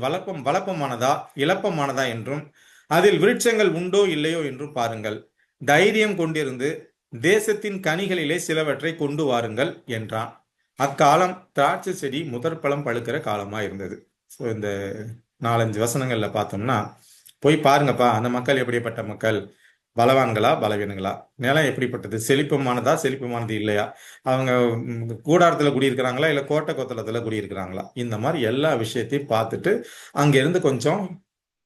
வளப்பமானதா இளப்பமானதா என்றும், அதில் விருட்சங்கள் உண்டோ இல்லையோ என்றும் பாருங்கள். தைரியம் கொண்டிருந்து தேசத்தின் கனிகளிலே சிலவற்றை கொண்டு வாருங்கள் என்றான். அக்காலம் திராட்சை செடி முதற் பழம் பழுக்கிற காலமா இருந்தது. ஸோ இந்த 4-5 வசனங்கள்ல பார்த்தோம்னா, போய் பாருங்கப்பா அந்த மக்கள் எப்படிப்பட்ட மக்கள், பலவான்களா பலவீனங்களா, நிலம் எப்படிப்பட்டது, செழிப்பமானதா செழிப்பமானது இல்லையா, அவங்க கூடாரத்துல குடியிருக்கிறாங்களா இல்ல கோட்டை கொத்தளத்துல குடியிருக்கிறாங்களா, இந்த மாதிரி எல்லா விஷயத்தையும் பார்த்துட்டு அங்க இருந்து கொஞ்சம்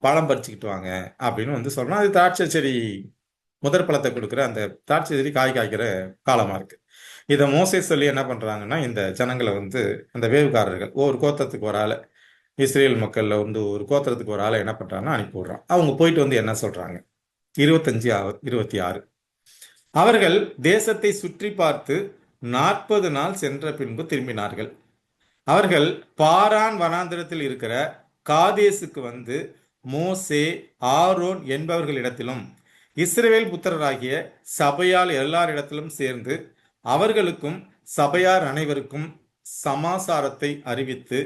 பழம் பறிச்சுக்கிட்டு வாங்க அப்படின்னு வந்து சொல்றோம். அது திராட்சை செடி முதற் பழத்தை கொடுக்குற அந்த திராட்சை செடி காய் காய்க்கிற காலமா இருக்கு. இதை மோசே சொல்லி என்ன பண்றாங்கன்னா, இந்த ஜனங்களை வந்து அந்த வேவுகாரர்கள் ஒரு கோத்திரத்துக்கு ஒரு ஆளை, இஸ்ரேல் மக்கள்ல வந்து ஒரு கோத்திரத்துக்கு ஒரு ஆளை என்ன பண்றாங்கன்னா அனுப்பி விடுறான். அவங்க போயிட்டு வந்து என்ன சொல்றாங்க, 25-26, அவர்கள் தேசத்தை சுற்றி பார்த்து 40 நாள் சென்ற பின்பு திரும்பினார்கள். அவர்கள் பாரான் வனாந்திரத்தில் இருக்கிற காதேசுக்கு வந்து மோசே, ஆரோன் என்பவர்களிடத்திலும் இஸ்ரவேல் புத்திரராகிய சபையால் எல்லாரிடத்திலும் சேர்ந்து அவர்களுக்கும் சபையார் அனைவருக்கும் சமாசாரத்தை அறிவித்து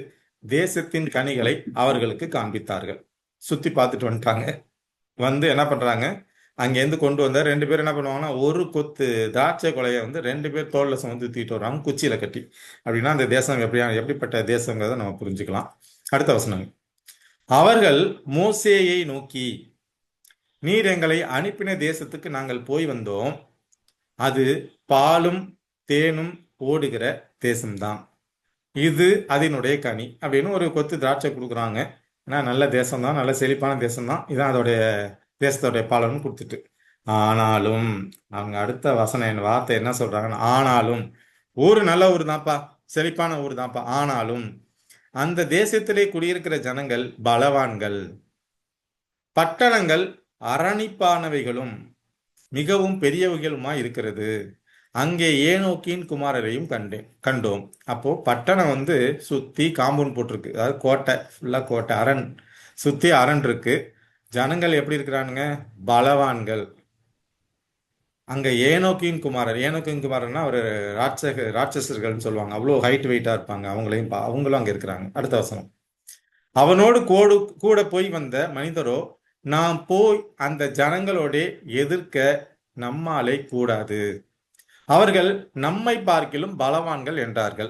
தேசத்தின் கனிகளை அவர்களுக்கு காண்பித்தார்கள். சுத்தி பார்த்துட்டு வந்துட்டாங்க. வந்து என்ன பண்றாங்க, அங்கேருந்து கொண்டு வந்த 2 பேர் என்ன பண்ணுவாங்கன்னா, ஒரு கொத்து திராட்சை கொலையை வந்து 2 பேர் தோல்ல சுமந்து தூக்கிட்டு வருவாங்க, குச்சியில கட்டி. அப்படின்னா அந்த தேசம் எப்படிப்பட்ட தேசங்கிறத நம்ம புரிஞ்சுக்கலாம். அடுத்த வசனம், அவர்கள் மோசேயை நோக்கி, நீர் எங்களை அனுப்பின தேசத்துக்கு நாங்கள் போய் வந்தோம், அது பாலும் தேனும் ஓடுகிற தேசம்தான், இது அதனுடைய கனி அப்படின்னு ஒரு கொத்து திராட்சை கொடுக்குறாங்க. ஏன்னா நல்ல தேசம்தான், நல்ல செழிப்பான தேசம்தான், இதான் அதோடைய தேசத்தோடைய பலன் கொடுத்துட்டு. ஆனாலும் அவங்க அடுத்த வசனம் வார்த்தை என்ன சொல்றாங்கன்னா, ஆனாலும் ஊரு நல்ல ஊர் தான்ப்பா, செழிப்பான ஊர் தான்ப்பா, ஆனாலும் அந்த தேசத்திலே குடியிருக்கிற ஜனங்கள் பலவான்கள், பட்டணங்கள் அரணிப்பானவைகளும் மிகவும் பெரியவைகளுமா இருக்கிறது, அங்கே ஏனோக்கின் குமாரரையும் கண்டோம். அப்போ பட்டணம் வந்து சுத்தி காம்பவுண்ட் போட்டிருக்கு, அதாவது கோட்டை, ஃபுல்லா கோட்டை, அரண், சுத்தி அரண் இருக்கு. ஜனங்கள் எப்படி இருக்கிறானுங்க, பலவான்கள். அங்க ஏனோக்கின் குமாரர்னா ஒரு ராட்சசர்கள்னு சொல்லுவாங்க, அவ்வளோ ஹைட் வெயிட்டா இருப்பாங்க, அவங்களும் அங்க இருக்கிறாங்க. அடுத்த வசனம், அவனோடு கூட போய் வந்த மனிதரோ, நாம் போய் அந்த ஜனங்களோட எதிர்க்க நம்மாலே கூடாது, அவர்கள் நம்மை பார்க்கிலும் பலவான்கள் என்றார்கள்.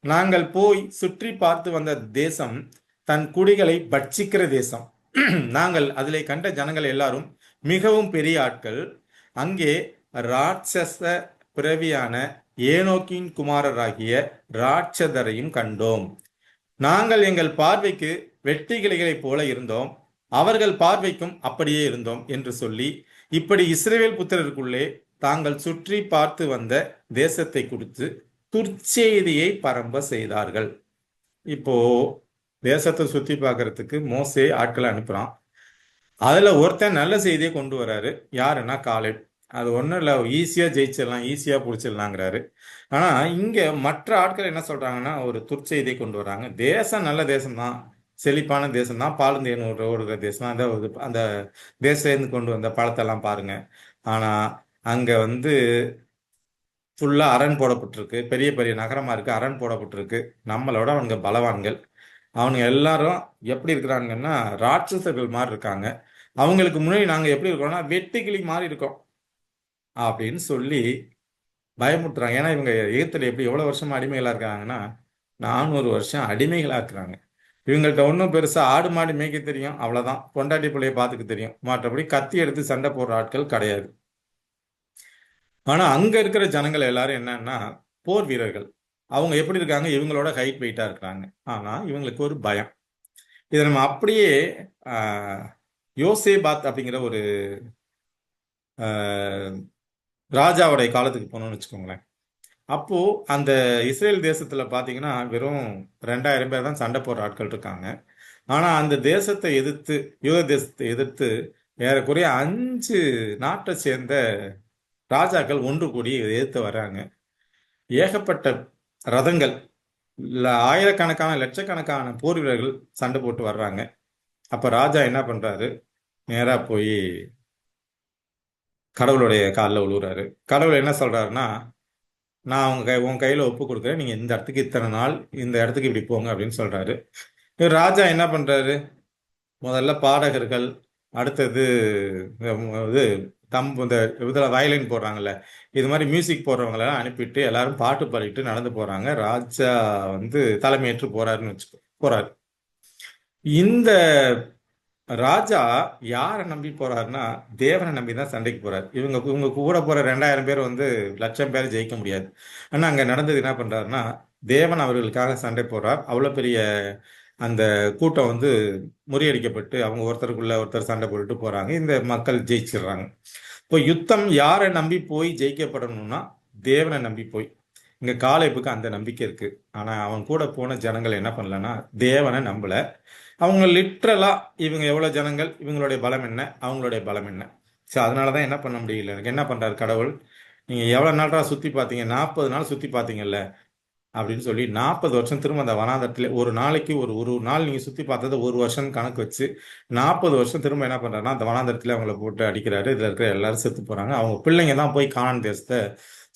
நாங்கள் போய் சுற்றி பார்த்து வந்த தேசம் தன் குடிகளை பட்சிக்கிற தேசம். நாங்கள் அதிலே கண்ட ஜனங்கள் எல்லாரும் மிகவும் பெரிய ஆட்கள். அங்கே ராட்சச பிறவியான ஏனோக்கின் குமாரராகிய ராட்சதரையும் கண்டோம். நாங்கள் எங்கள் பார்வைக்கு வெட்டுக்கிளிகளைப் போல இருந்தோம், அவர்கள் பார்வைக்கும் அப்படியே இருந்தோம் என்று சொல்லி, இப்படி இஸ்ரவேல் புத்திரருக்குள்ளே தாங்கள் சுற்றி பார்த்து வந்த தேசத்தை குறித்து துர்ச்செய்தியை பரம்ப செய்தார்கள். இப்போ தேசத்தை சுத்தி பார்க்கறதுக்கு மோசே ஆட்களை அனுப்புறான். அதுல ஒருத்தன் நல்ல செய்தியை கொண்டு வராரு. யாருன்னா காலேப். அது ஒன்றும் இல்லை, ஈஸியா ஜெயிச்சிடலாம், ஈஸியா பிடிச்சிடலாங்கிறாரு. ஆனா இங்க மற்ற ஆட்கள் என்ன சொல்றாங்கன்னா, ஒரு துர்ச்செய்தியை கொண்டு வராங்க. தேசம் நல்ல தேசம்தான், செழிப்பான தேசம் தான், பாலுந்தேன் ஓடுகிற தேசம் தான், அந்த தேசம் கொண்டு வந்த பழத்தெல்லாம் பாருங்க. ஆனா அங்க வந்து ஃபுல்லா அரண் போடப்பட்டிருக்கு, பெரிய பெரிய நகரமா இருக்கு, அரண் போடப்பட்டிருக்கு. நம்மளோட அவங்க பலவான்கள். அவனுங்க எல்லாரும் எப்படி இருக்கிறாங்கன்னா ராட்சசர்கள் மாதிரி இருக்காங்க. அவங்களுக்கு முன்னாடி நாங்க எப்படி இருக்கோம்னா வெட்டுக்கிளி மாதிரி இருக்கோம் அப்படின்னு சொல்லி பயமுறுத்துறாங்க. ஏன்னா இவங்க எகிப்துல எவ்வளவு வருஷமா அடிமைகளா இருக்காங்கன்னா 400 வருஷம் அடிமைகளா இருக்கிறாங்க. இவங்கள்ட்ட ஒன்றும் பெருசா ஆடு மாடு மேய்க்க தெரியும், அவ்வளவுதான், பொண்டாட்டி பிள்ளைய பார்த்துக்க தெரியும், மற்றபடி கத்தி எடுத்து சண்டை போடுற ஆட்கள் கிடையாது. ஆனா அங்க இருக்கிற ஜனங்கள் எல்லாரும் என்னன்னா போர் வீரர்கள். அவங்க எப்படி இருக்காங்க, இவங்களோட ஹைட் வெயிட்டா இருக்கிறாங்க. ஆனா இவங்களுக்கு ஒரு பயம். இதை நம்ம அப்படியே யோசேபாத் அப்படிங்கிற ஒரு ராஜாவுடைய காலத்துக்கு போனோம்னு வச்சுக்கோங்களேன். அப்போ அந்த இஸ்ரேல் தேசத்துல பாத்தீங்கன்னா வெறும் 2000 பேர் தான் சண்டை போடுற ஆட்கள் இருக்காங்க. ஆனா அந்த தேசத்தை எதிர்த்து, யூத தேசத்தை எதிர்த்து ஏறக்குறைய 5 நாட்டை சேர்ந்த ராஜாக்கள் ஒன்று கூடி எதிர்த்து வர்றாங்க. ஏகப்பட்ட ரதங்கள், ஆயிரக்கணக்கான லட்சக்கணக்கான போர் வீரர்கள் சண்டை போட்டு வர்றாங்க. அப்ப ராஜா என்ன பண்றாரு, நேரா போய் கடவுளுடைய காலில் விழுறாரு. கடவுள் என்ன சொல்றாருன்னா, நான் உன் கையில ஒப்பு கொடுக்குறேன், நீங்க இந்த இடத்துக்கு இத்தனை நாள் இந்த இடத்துக்கு இப்படி போங்க அப்படின்னு சொல்றாரு. ராஜா என்ன பண்றாரு, முதல்ல பாடகர்கள், அடுத்தது இது இந்த இதில் வயலின் போடுறாங்கல்ல, இது மாதிரி மியூசிக் போடுறவங்களெல்லாம் அனுப்பிட்டு எல்லாரும் பாட்டு பாடிட்டு நடந்து போறாங்க. ராஜா வந்து தலைமையேற்று போறாருன்னு போறாரு. இந்த ராஜா யாரை நம்பி போறாருன்னா தேவனை நம்பி தான் சண்டைக்கு போறாரு. இவங்க இவங்க கூட போற 2000 பேர் வந்து லட்சம் பேர் ஜெயிக்க முடியாது. ஆனா அங்க நடந்தது என்ன பண்றாருன்னா தேவன் அவர்களுக்காக சண்டை போடுறார். அவ்வளவு பெரிய அந்த கூட்டம் வந்து முறியடிக்கப்பட்டு அவங்க ஒருத்தருக்குள்ள ஒருத்தர் சண்டை போட்டுட்டு போறாங்க. இந்த மக்கள் ஜெயிச்சிடுறாங்க. இப்போ யுத்தம் யாரை நம்பி போய் ஜெயிக்கப்படணும்னா தேவனை நம்பி போய். இங்க காலேபுக்கு அந்த நம்பிக்கை இருக்கு. ஆனா அவன் கூட போன ஜனங்கள் என்ன பண்ணலன்னா தேவனை நம்பல. அவங்க லிட்ரலா இவங்க எவ்வளவு ஜனங்கள், இவங்களுடைய பலம் என்ன, அவங்களுடைய பலம் என்ன. சோ அதனாலதான் என்ன பண்ண முடியல. எனக்கு என்ன பண்றாரு கடவுள், நீங்க எவ்வளவு நாளா சுத்தி பார்த்தீங்க, 40 நாள் சுத்தி பார்த்தீங்கல்ல அப்படின்னு சொல்லி 40 வருஷம் திரும்ப அந்த வனாந்தரத்துல ஒரு நாளைக்கு ஒரு ஒரு நாள் நீங்க சுத்தி பார்த்தது ஒரு வருஷம் கணக்கு வச்சு 40 வருஷம் திரும்ப என்ன பண்றாருன்னா அந்த வனாந்தரத்துல அவங்கள போட்டு அடிக்கிறாரு. இதுல இருக்கிற எல்லாரும் செத்து போறாங்க. அவங்க பிள்ளைங்க தான் போய் கானான் தேசத்தை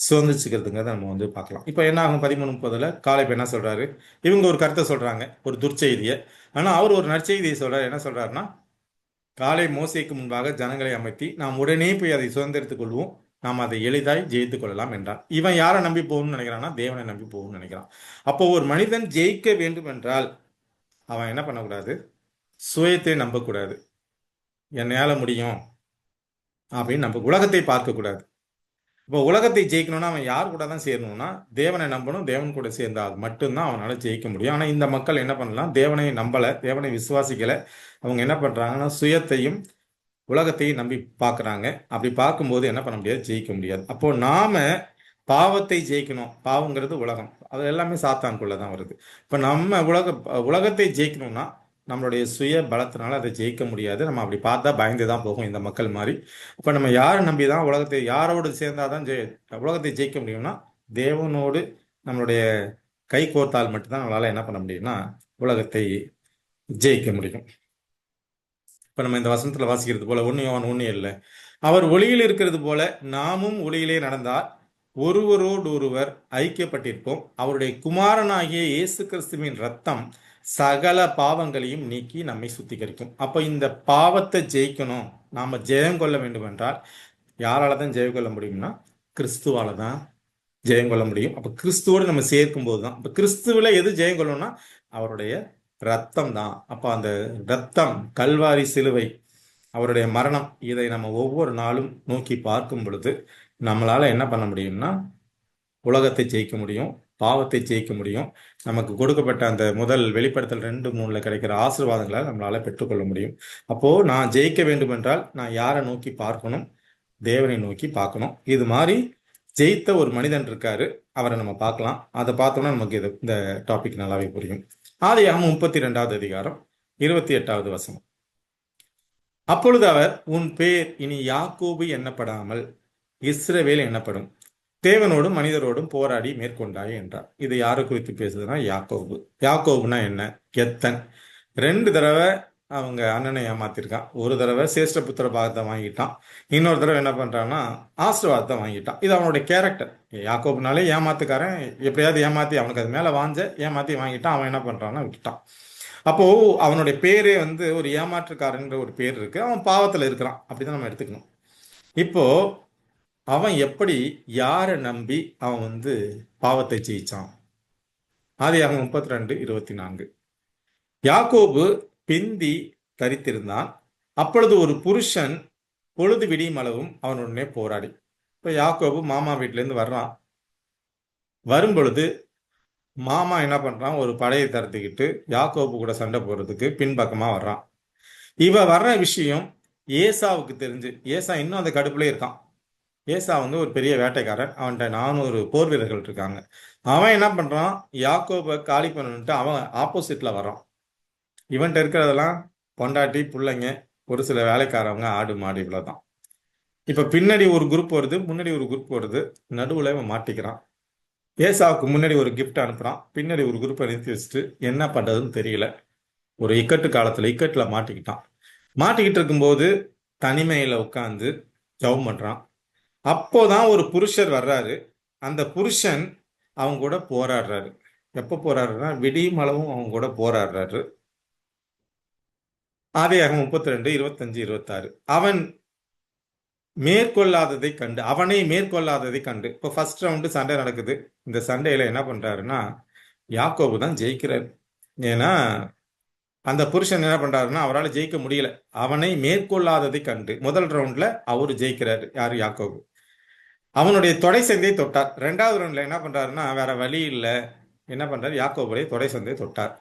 சுதந்திரிச்சுக்கிறதுங்கிறத நம்ம வந்து பார்க்கலாம். இப்போ என்ன ஆகும் 13:30 காலேப் என்ன சொல்றாரு, இவங்க ஒரு கருத்தை சொல்றாங்க, ஒரு துர்ச்செய்தியை. ஆனா அவர் ஒரு நற்செய்தியை சொல்றாரு. என்ன சொல்றாருன்னா காலை மோசேக்கு முன்பாக ஜனங்களை அமைத்தி நாம் உடனே போய் அதை சுதந்திரித்துக் கொள்வோம், நாம் அதை எளிதாய் ஜெயித்துக் கொள்ளலாம் என்றார். இவன் யாரை நம்பி போகணும்னு நினைக்கிறான்னா தேவனை நம்பி போகணும்னு நினைக்கிறான். அப்போ ஒரு மனிதன் ஜெயிக்க வேண்டும் என்றால் அவன் என்ன பண்ணக்கூடாது, சுயத்தை நம்பக்கூடாது. என்னால முடியும் அப்படின்னு நம்ம உலகத்தை பார்க்க கூடாது. இப்போ உலகத்தை ஜெயிக்கணும்னா அவன் யார் கூட தான் சேரணும்னா தேவனை நம்பணும். தேவன் கூட சேர்ந்தால் மட்டும்தான் அவனால ஜெயிக்க முடியும். ஆனா இந்த மக்கள் என்ன பண்ணலாம், தேவனை நம்பல, தேவனை விசுவாசிக்கல. அவங்க என்ன பண்றாங்கன்னா சுயத்தையும் உலகத்தையும் நம்பி பார்க்கறாங்க. அப்படி பார்க்கும்போது என்ன பண்ண முடியாது, ஜெயிக்க முடியாது. அப்போ நாம பாவத்தை ஜெயிக்கணும். பாவங்கிறது உலகம், அது எல்லாமே சாத்தானுக்குள்ள தான் வருது. இப்ப நம்ம உலகத்தை ஜெயிக்கணும்னா நம்மளுடைய சுய பலத்தினால அதை ஜெயிக்க முடியாது. நம்ம அப்படி பார்த்தா பயந்து தான் போகும் இந்த மக்கள் மாதிரி. அப்ப நம்ம யாரை நம்பி தான் உலகத்தை, யாரோடு சேர்ந்தாதான் உலகத்தை ஜெயிக்க முடியும்னா தேவனோடு நம்மளுடைய கை கோர்த்தால் மட்டும்தான் நம்மளால என்ன பண்ண முடியும்னா உலகத்தை ஜெயிக்க முடியும். இப்ப நம்ம இந்த வசனத்துல வாசிக்கிறது போல 1 யோவான் 1:7 அவர் ஒளியில் இருக்கிறது போல நாமும் ஒளியிலே நடந்தால் ஒருவரோடு ஒருவர் ஐக்கியப்பட்டிருப்போம். அவருடைய குமாரனாகிய இயேசு கிறிஸ்துவின் ரத்தம் சகல பாவங்களையும் நீக்கி நம்மை சுத்திகரிக்கும். அப்ப இந்த பாவத்தை ஜெயிக்கணும், நாம ஜெயம் கொள்ள வேண்டும் என்றால் யாரால தான் ஜெயம் கொள்ள முடியும்னா கிறிஸ்துவால தான் ஜெயம் கொள்ள முடியும். அப்ப கிறிஸ்துவோடு நம்ம சேர்க்கும் போது தான். இப்ப கிறிஸ்துவில எது ஜெயம் கொள்ளணும்னா அவருடைய ரத்தம் தான். அப்ப அந்த ரத்தம், கல்வாரி சிலுவை, அவருடைய மரணம், இதை நம்ம ஒவ்வொரு நாளும் நோக்கி பார்க்கும் பொழுது நம்மளால என்ன பண்ண முடியும்னா உலகத்தை ஜெயிக்க முடியும், பாவத்தை ஜெயிக்க முடியும். நமக்கு கொடுக்கப்பட்ட அந்த முதல் வெளிப்படுத்தல் 2:3 கிடைக்கிற ஆசீர்வாதங்களை நம்மளால பெற்றுக்கொள்ள முடியும். அப்போ நான் ஜெயிக்க வேண்டும் என்றால் நான் யாரை நோக்கி பார்க்கணும், தேவனை நோக்கி பார்க்கணும். இது மாதிரி ஜெயித்த ஒரு மனிதன் இருக்காரு, அவரை நம்ம பார்க்கலாம். அதை பார்த்தோம்னா நமக்கு இந்த டாபிக் நல்லாவே புரியும். ஆதியாகமம் 32வது அதிகாரம் 28வது வசனம். அப்பொழுது அவர், உன் பேர் இனி யாக்கோபு எண்ணப்படாமல் இஸ்ரவேல் எண்ணப்படும், தேவனோடும் மனிதரோடும் போராடி மேற்கொண்டாய் என்றார். இது யாரை குறித்து பேசுதுன்னா யாக்கோபு. யாக்கோபுனா என்ன, எத்தன். 2 தடவை அவங்க அண்ணனை ஏமாத்திருக்கான். ஒரு தடவை சேஷ்டபுத்திர பாகத்தை வாங்கிட்டான், இன்னொரு தடவை என்ன பண்றான்னா ஆசீர்வாதத்தை வாங்கிட்டான். இது அவனுடைய கேரக்டர். யாக்கோபுனாலே ஏமாத்துக்காரன், எப்படியாவது ஏமாத்தி அவனுக்கு அது மேல ஏமாத்தி வாங்கிட்டான். அவன் என்ன பண்றான்னா விட்டுட்டான். அப்போ அவனுடைய பேரே வந்து ஒரு ஏமாற்றுக்காரன்ற ஒரு பேர் இருக்கு. அவன் பாவத்துல இருக்கிறான், அப்படிதான் நம்ம எடுத்துக்கணும். இப்போ அவன் எப்படி, யாரை நம்பி அவன் வந்து பாவத்தை ஜெயிச்சான்? ஆதியாகமம் 32:24. யாக்கோபு பிந்தி தரித்திருந்தான். அப்பொழுது ஒரு புருஷன் பொழுது விடியும் அளவும் அவனுடனே போராடி. இப்ப யாக்கோபு மாமா வீட்டுல இருந்து வர்றான். வரும் பொழுது மாமா என்ன பண்றான், ஒரு படையை தரத்துக்கிட்டு யாக்கோபு கூட சண்டை போடுறதுக்கு பின்பக்கமா வர்றான். இவ வர்ற விஷயம் ஏசாவுக்கு தெரிஞ்சு, ஏசா இன்னும் அந்த கடுப்புல இருக்கான். ஏசா வந்து ஒரு பெரிய வேட்டைக்காரன், அவன்கிட்ட 400 போர் வீரர்கள் இருக்காங்க. அவன் என்ன பண்றான், யாக்கோபை காலி பண்ணணுன்ட்டு அவன் ஆப்போசிட்ல வர்றான். இவன்கிட்ட இருக்கிறதெல்லாம் பொண்டாட்டி, பிள்ளைங்க, ஒரு சில வேலைக்காரவங்க, ஆடு மாடு, இவ்வளவுதான். இப்ப பின்னாடி ஒரு குரூப் வருது, முன்னாடி ஒரு குரூப் வருது, நடுவுல இவன் மாட்டிக்கிறான். ஏசாவுக்கு முன்னாடி ஒரு கிஃப்ட் அனுப்புறான், பின்னாடி ஒரு குரூப்பை நிறுத்தி வச்சுட்டு என்ன பண்றதுன்னு தெரியல. ஒரு இக்கட்டுல மாட்டிக்கிட்டான். மாட்டிக்கிட்டு இருக்கும்போது தனிமையில உட்காந்து ஜெபம் பண்றான். அப்போதான் ஒரு புருஷர் வர்றாரு. அந்த புருஷன் அவங்க கூட போராடுறாரு. எப்ப போராடுறாருன்னா விடியும் அளவும் அவங்க கூட போராடுறாரு. ஆதியாகமம் 32:25-26. அவன் அவனை மேற்கொள்ளாததை கண்டு, இப்போ ஃபர்ஸ்ட் ரவுண்டு சண்டை நடக்குது. இந்த சண்டையில என்ன பண்றாருன்னா யாக்கோபு தான் ஜெயிக்கிறார். ஏன்னா அந்த புருஷன் என்ன பண்றாருன்னா அவரால் ஜெயிக்க முடியல. அவனை மேற்கொள்ளாததை கண்டு முதல் ரவுண்ட்ல அவரு ஜெயிக்கிறாரு. யாரு? யாக்கோபு. அவனுடைய தொடை சந்தை தொட்டார். ரெண்டாவது ரவுண்ட்ல என்ன பண்றாருன்னா வேற வழி இல்லை, என்ன பண்றாரு? யாக்கோபுடைய தொடை சந்தை தொட்டார்.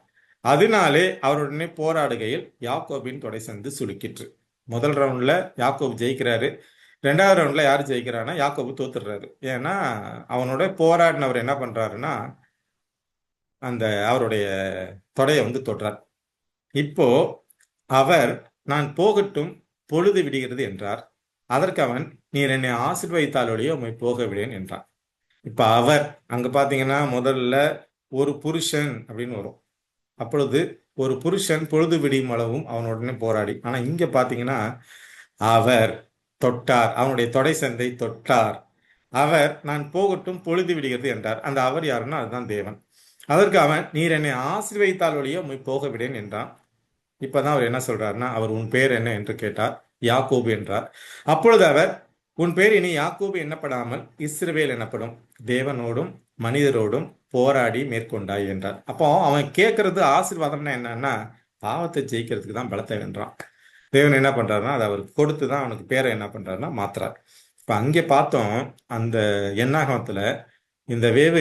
அதனாலே அவருடனே போராடுகையில் யாக்கோபின் தொடை சந்து சுளுக்கிற்று. முதல் ரவுண்ட்ல யாக்கோபு ஜெயிக்கிறாரு. ரெண்டாவது ரவுண்ட்ல யாரு ஜெயிக்கிறான்னா யாக்கோபு தோத்துடுறாரு. ஏன்னா அவனோட போராடினவர் என்ன பண்றாருன்னா அந்த அவருடைய தொடையை வந்து தொடுறார். இப்போ அவர் நான் போகட்டும், பொழுது விடுகிறது என்றார். அதற்கு அவன் நீர் என்னை ஆசீர்வதித்தாலொழிய உம்மை போக விடேன் என்றான். இப்ப அவர் அங்க பாத்தீங்கன்னா முதல்ல ஒரு புருஷன் அப்படின்னு வரும். அப்பொழுது ஒரு புருஷன் பொழுது விடியும் அளவும் அவனுடனே போராடி. ஆனா இங்க பாத்தீங்கன்னா அவர் தொட்டார், அவனுடைய தொடை சந்தை தொட்டார். அவர் நான் போகட்டும், பொழுது விடுகிறது என்றார். அந்த அவர் யாருன்னா அதுதான் தேவன். அதற்கு அவன் நீர் என்னை ஆசீர்வதித்தால் ஒழிய உம்மை போக விடேன் என்றான். இப்பதான் அவர் என்ன சொல்றாருன்னா அவர் உன் பேர் என்ன என்று கேட்டார். யாக்கோபு என்றார். அப்பொழுது அவர் உன் பேர் இனி யாக்கோபு என்னப்படாமல் இஸ்ரவேல் எனப்படும், தேவனோடும் மனிதரோடும் போராடி மேற்கொண்டாய் என்றார். அப்போ அவன் கேட்கறது ஆசீர்வாதம்னா என்னன்னா பாவத்தை ஜெயிக்கிறதுக்கு தான் பலத்தை வென்றான். தேவன் என்ன பண்றாருன்னா அதை அவருக்கு கொடுத்து தான் அவனுக்கு பேரை என்ன பண்றாருன்னா மாத்துறார். இப்ப அங்கே பார்த்தோம் அந்த எண்ணாகமத்துல இந்த வேவு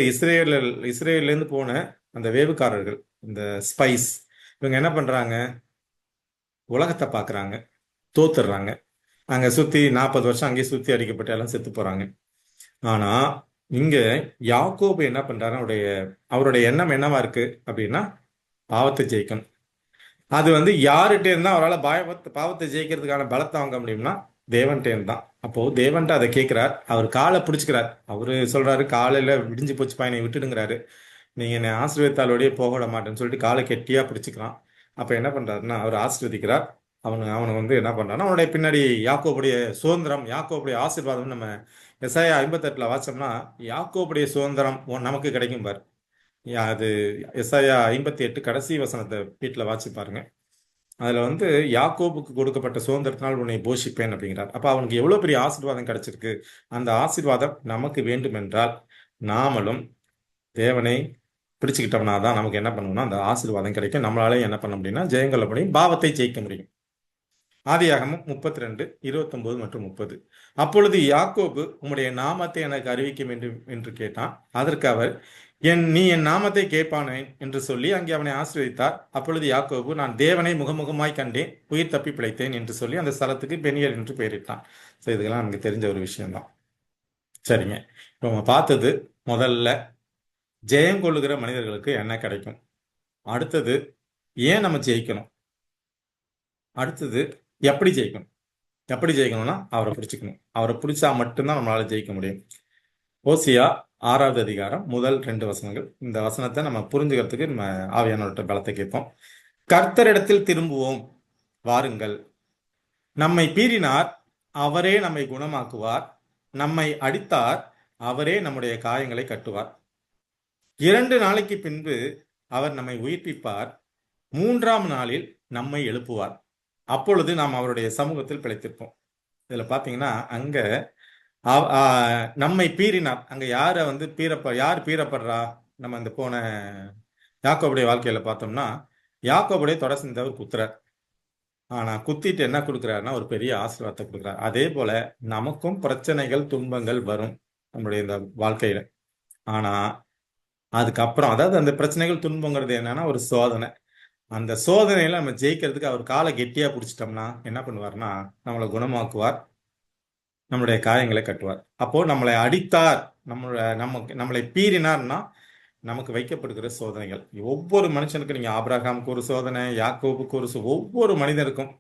இஸ்ரேலேருந்து போன அந்த வேவுக்காரர்கள், இந்த ஸ்பைஸ், இவங்க என்ன பண்றாங்க? உலகத்தை பார்க்குறாங்க, தோத்துடுறாங்க. அங்கே சுற்றி 40 வருஷம் அங்கேயே சுற்றி அடிக்கப்பட்டு எல்லாம் செத்து போகிறாங்க. ஆனால் இங்கே யாக்கோபு என்ன பண்ணுறாரு? அவருடைய எண்ணம் என்னவா இருக்கு அப்படின்னா பாவத்தை ஜெயிக்கணும். அது வந்து யார்கிட்ட இருந்தால் அவரால் பாவத்தை ஜெயிக்கிறதுக்கான பலத்தை வாங்க முடியும்னா தேவன்கிட்ட தான். அப்போ தேவன்ட்ட அதை கேட்கிறார். அவர் காலை பிடிச்சிக்கிறார். அவரு சொல்றாரு காலையில விடிஞ்சு போச்சு பையனை விட்டுடுங்கிறாரு. நீங்க என்னை ஆசீர்வதித்தாலோடய போக விட மாட்டேன்னு சொல்லிட்டு காலை கெட்டியா பிடிச்சிக்கிறான். அப்ப என்ன பண்றாருன்னா அவர் ஆசீர்வதிக்கிறார். அவனை வந்து என்ன பண்றான்னா அவனுடைய பின்னாடி யாக்கோபுடைய சுதந்திரம், யாக்கோபுடைய ஆசீர்வாதம் நம்ம எசாயா 58 வாச்சோம்னா யாக்கோபுடைய சுதந்திரம் நமக்கு கிடைக்கும் பாரு. அது எசாயா 58 கடைசி வசனத்தை வீட்டில் வாசி பாருங்க. அதுல வந்து யாக்கோபுக்கு கொடுக்கப்பட்ட சுதந்திரத்தினால் உன்னை போஷிப்பேன் அப்படிங்கிறார். அப்ப அவனுக்கு எவ்வளவு பெரிய ஆசீர்வாதம் கிடைச்சிருக்கு. அந்த ஆசீர்வாதம் நமக்கு வேண்டும் என்றால் நாமளும் தேவனை பிடிச்சுக்கிட்டோம்னா தான் நமக்கு என்ன பண்ணணும்னா அந்த ஆசீர்வாதம் கிடைக்கும். நம்மளாலே என்ன பண்ண முடியும்னா ஜெயங்கொள்ள முடியும், பாவத்தை ஜெயிக்க முடியும். ஆதியாகமம் 32, 29 மற்றும் 30. அப்பொழுது யாக்கோபு உம்முடைய நாமத்தை எனக்கு அறிவிக்க வேண்டும் என்று கேட்டான். அதற்கு அவர் நீ என் நாமத்தை கேட்பானேன் என்று சொல்லி அங்கே அவனை ஆசீர்வதித்தார். அப்பொழுது யாக்கோபு நான் தேவனை முகமுகமாய் கண்டேன், உயிர் தப்பி பிழைத்தேன் என்று சொல்லி அந்த ஸ்தலத்துக்கு பெனியல் என்று பெயரிட்டான். ஸோ இதெல்லாம் நமக்கு தெரிஞ்ச ஒரு விஷயம்தான். சரிங்க, இப்போ நம்ம பார்த்தது முதல்ல ஜெயம் கொள்ளுகிற மனிதர்களுக்கு என்ன கிடைக்கும், அடுத்தது ஏன் நம்ம ஜெயிக்கணும், அடுத்தது எப்படி ஜெயிக்கணும். எப்படி ஜெயிக்கணும்னா அவரை பிடிச்சிக்கணும். அவரை பிடிச்சா மட்டும்தான் நம்மளால ஜெயிக்க முடியும். ஓசியா 6வது அதிகாரம் முதல் 2 வசனங்கள். இந்த வசனத்தை நம்ம புரிஞ்சுக்கிறதுக்கு நம்ம ஆவியானவர்கிட்ட பலத்தை கேட்போம். கர்த்தரிடத்தில் திரும்புவோம் வாருங்கள். நம்மை பீறினார், அவரே நம்மை குணமாக்குவார். நம்மை அடித்தார், அவரே நம்முடைய காயங்களை கட்டுவார். 2 நாளைக்கு பின்பு அவர் நம்மை உயிர்ப்பிப்பார். 3ஆம் நாளில் நம்மை எழுப்புவார். அப்பொழுது நாம் அவருடைய சமூகத்தில் பிழைத்திருப்போம். இதுல பாத்தீங்கன்னா அங்க நம்மை பீறினார். அங்க யார வந்து யார் பீறப்படுறா? நம்ம இந்த போன யாக்கோபுடைய வாழ்க்கையில பார்த்தோம்னா யாக்கோபுடைய தொடை செஞ்சவர் குத்துறார். ஆனா குத்திட்டு என்ன கொடுக்குறாருன்னா ஒரு பெரிய ஆசீர்வாதத்தை கொடுக்குறார். அதே போல நமக்கும் பிரச்சனைகள் துன்பங்கள் வரும் நம்முடைய இந்த வாழ்க்கையில. ஆனா அதுக்கப்புறம் அதாவது அந்த பிரச்சனைகள் துன்பங்கிறது என்னன்னா ஒரு சோதனை. அந்த சோதனையில நம்ம ஜெயிக்கிறதுக்கு அவர் காலை கெட்டியா பிடிச்சிட்டோம்னா என்ன பண்ணுவார்னா நம்மளை குணமாக்குவார், நம்மளுடைய காயங்களை கட்டுவார். அப்போ நம்மளை அடித்தார், நம்மளை பீறினார்னா நமக்கு வைக்கப்படுகிற சோதனைகள் ஒவ்வொரு மனுஷனுக்கும், நீங்க ஆபிரகாமுக்கு ஒரு சோதனை, யாக்கோபுக்கு ஒரு ஒவ்வொரு மனிதருக்கும்,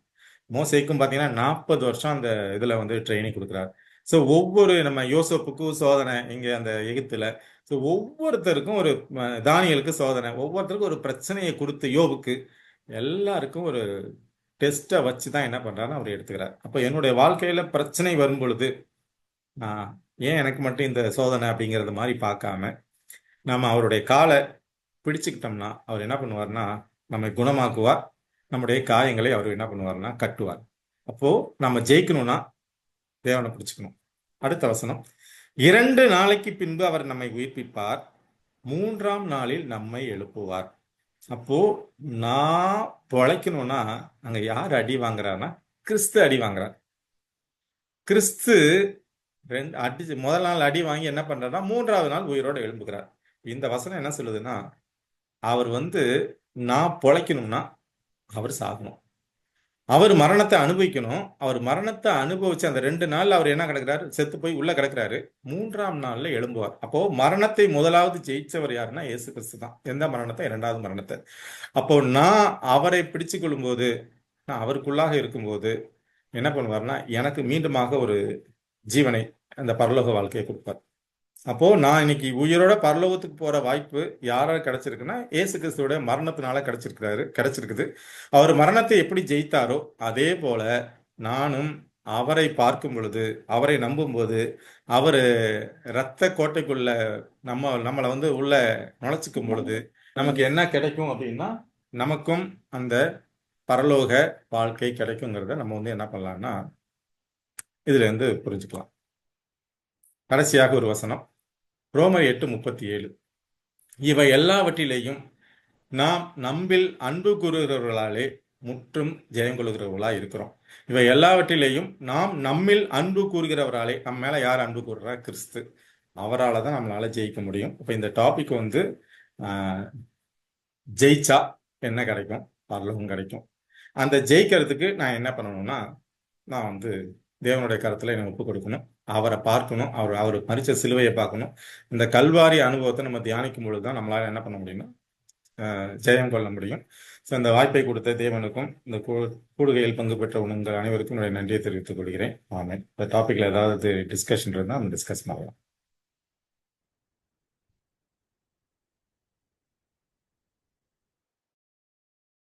மோசேக்கும் பாத்தீங்கன்னா 40 வருஷம் அந்த இதுல வந்து ட்ரைனிங் கொடுக்குறாரு. ஸோ ஒவ்வொரு நம்ம யோசப்புக்கும் சோதனை இங்க அந்த எகிப்துல. ஸோ ஒவ்வொருத்தருக்கும் ஒரு தானியலுக்கு சோதனை, ஒவ்வொருத்தருக்கும் ஒரு பிரச்சனையை கொடுத்து யோபுக்கு எல்லாருக்கும் ஒரு டெஸ்ட்டை வச்சு தான் என்ன பண்றாருன்னு அவர் எடுத்துக்கிறார். அப்போ என்னுடைய வாழ்க்கையில பிரச்சனை வரும் பொழுது ஏன் எனக்கு மட்டும் இந்த சோதனை அப்படிங்கிறது மாதிரி பார்க்காம நம்ம அவருடைய காலை பிடிச்சுக்கிட்டோம்னா அவர் என்ன பண்ணுவார்னா நம்மை குணமாக்குவார், நம்முடைய காயங்களை அவர் என்ன பண்ணுவார்னா கட்டுவார். அப்போ நம்ம ஜெயிக்கணும்னா தேவனை பிடிச்சுக்கணும். அடுத்த வசனம், 2 நாளைக்கு பின்பு அவர் நம்மை உயிர்ப்பிப்பார், 3ஆம் நாளில் நம்மை எழுப்புவார். அப்போ நான் பொழைக்கணும்னா அங்க யார் அடி வாங்குறாருன்னா கிறிஸ்து அடி வாங்குறார். கிறிஸ்து முதல் நாள் அடி வாங்கி என்ன பண்றாருன்னா 3வது நாள் உயிரோட எழும்புகிறார். இந்த வசனம் என்ன சொல்லுதுன்னா, அவர் நான் பொழைக்கணும்னா அவர் சாகணும், அவர் மரணத்தை அனுபவிக்கணும். அவர் மரணத்தை அனுபவிச்சு அந்த 2 நாள் அவர் என்ன கிடக்குறாரு, செத்து போய் உள்ள கிடக்குறாரு. 3ஆம் நாள்ல எழும்புவார். அப்போ மரணத்தை முதலாவது ஜெயிச்சவர் யாருன்னா இயேசு கிறிஸ்து தான். எந்த மரணத்தை? 2வது மரணத்தை. அப்போ நான் அவரை பிடிச்சு கொள்ளும்போது, நான் அவருக்குள்ளாக இருக்கும்போது என்ன பண்ணுவார்னா, எனக்கு மீண்டுமாக ஒரு ஜீவனை, அந்த பரலோக வாழ்க்கையை கொடுப்பார். அப்போ நான் இன்னைக்கு உயிரோட பரலோகத்துக்கு போற வாய்ப்பு யாரால கிடைச்சிருக்குன்னா இயேசு கிறிஸ்துவோட மரணத்தினால கிடைச்சிருக்குது. அவர் மரணத்தை எப்படி ஜெயித்தாரோ அதே போல நானும் அவரை பார்க்கும் பொழுது, அவரை நம்பும்போது, அவர் இரத்த கோட்டைக்குள்ள நம்மளை உள்ள நுழைச்சிக்கும் பொழுது நமக்கு என்ன கிடைக்கும் அப்படின்னா, நமக்கும் அந்த பரலோக வாழ்க்கை கிடைக்குங்கிறத நம்ம என்ன பண்ணலாம்னா இதுல இருந்து புரிஞ்சுக்கலாம். கடைசியாக ஒரு வசனம், ரோமர் 8:37. இவை எல்லாவற்றிலேயும் நாம் நம்பில் அன்பு கூறுகிறவர்களாலே முற்றும் ஜெயம் கொள்கிறவர்களா இருக்கிறோம். இவை எல்லாவற்றிலேயும் நாம் நம்மில் அன்பு கூறுகிறவராலே, நம்ம மேல யார் அன்பு கூறுறா? கிறிஸ்து. அவரால் தான் நம்மளால ஜெயிக்க முடியும். இப்போ இந்த டாபிக் ஜெயிச்சா என்ன கிடைக்கும்? பரலோகம் கிடைக்கும். அந்த ஜெயிக்கிறதுக்கு நான் என்ன பண்ணணும்னா, நான் தேவனுடைய கருத்துல என்னை ஒப்பு கொடுக்கணும், அவரை பார்க்கணும், அவர் மரிச்ச சிலுவையை பார்க்கணும். இந்த கல்வாரி அனுபவத்தை நம்ம தியானிக்கும் பொழுது தான் நம்மளால என்ன பண்ண முடியும்னா ஜெயம் கொள்ள முடியும். ஸோ இந்த வாய்ப்பை கொடுத்த தேவனுக்கும் இந்த கூடுகையில் பங்கு பெற்ற உங்கள் அனைவருக்கும் என்னுடைய நன்றியை தெரிவித்துக் கொள்கிறேன். ஆமென். இந்த டாபிக்ல ஏதாவது டிஸ்கஷன் இருந்தால் நம்ம டிஸ்கஸ் பண்ணலாம்.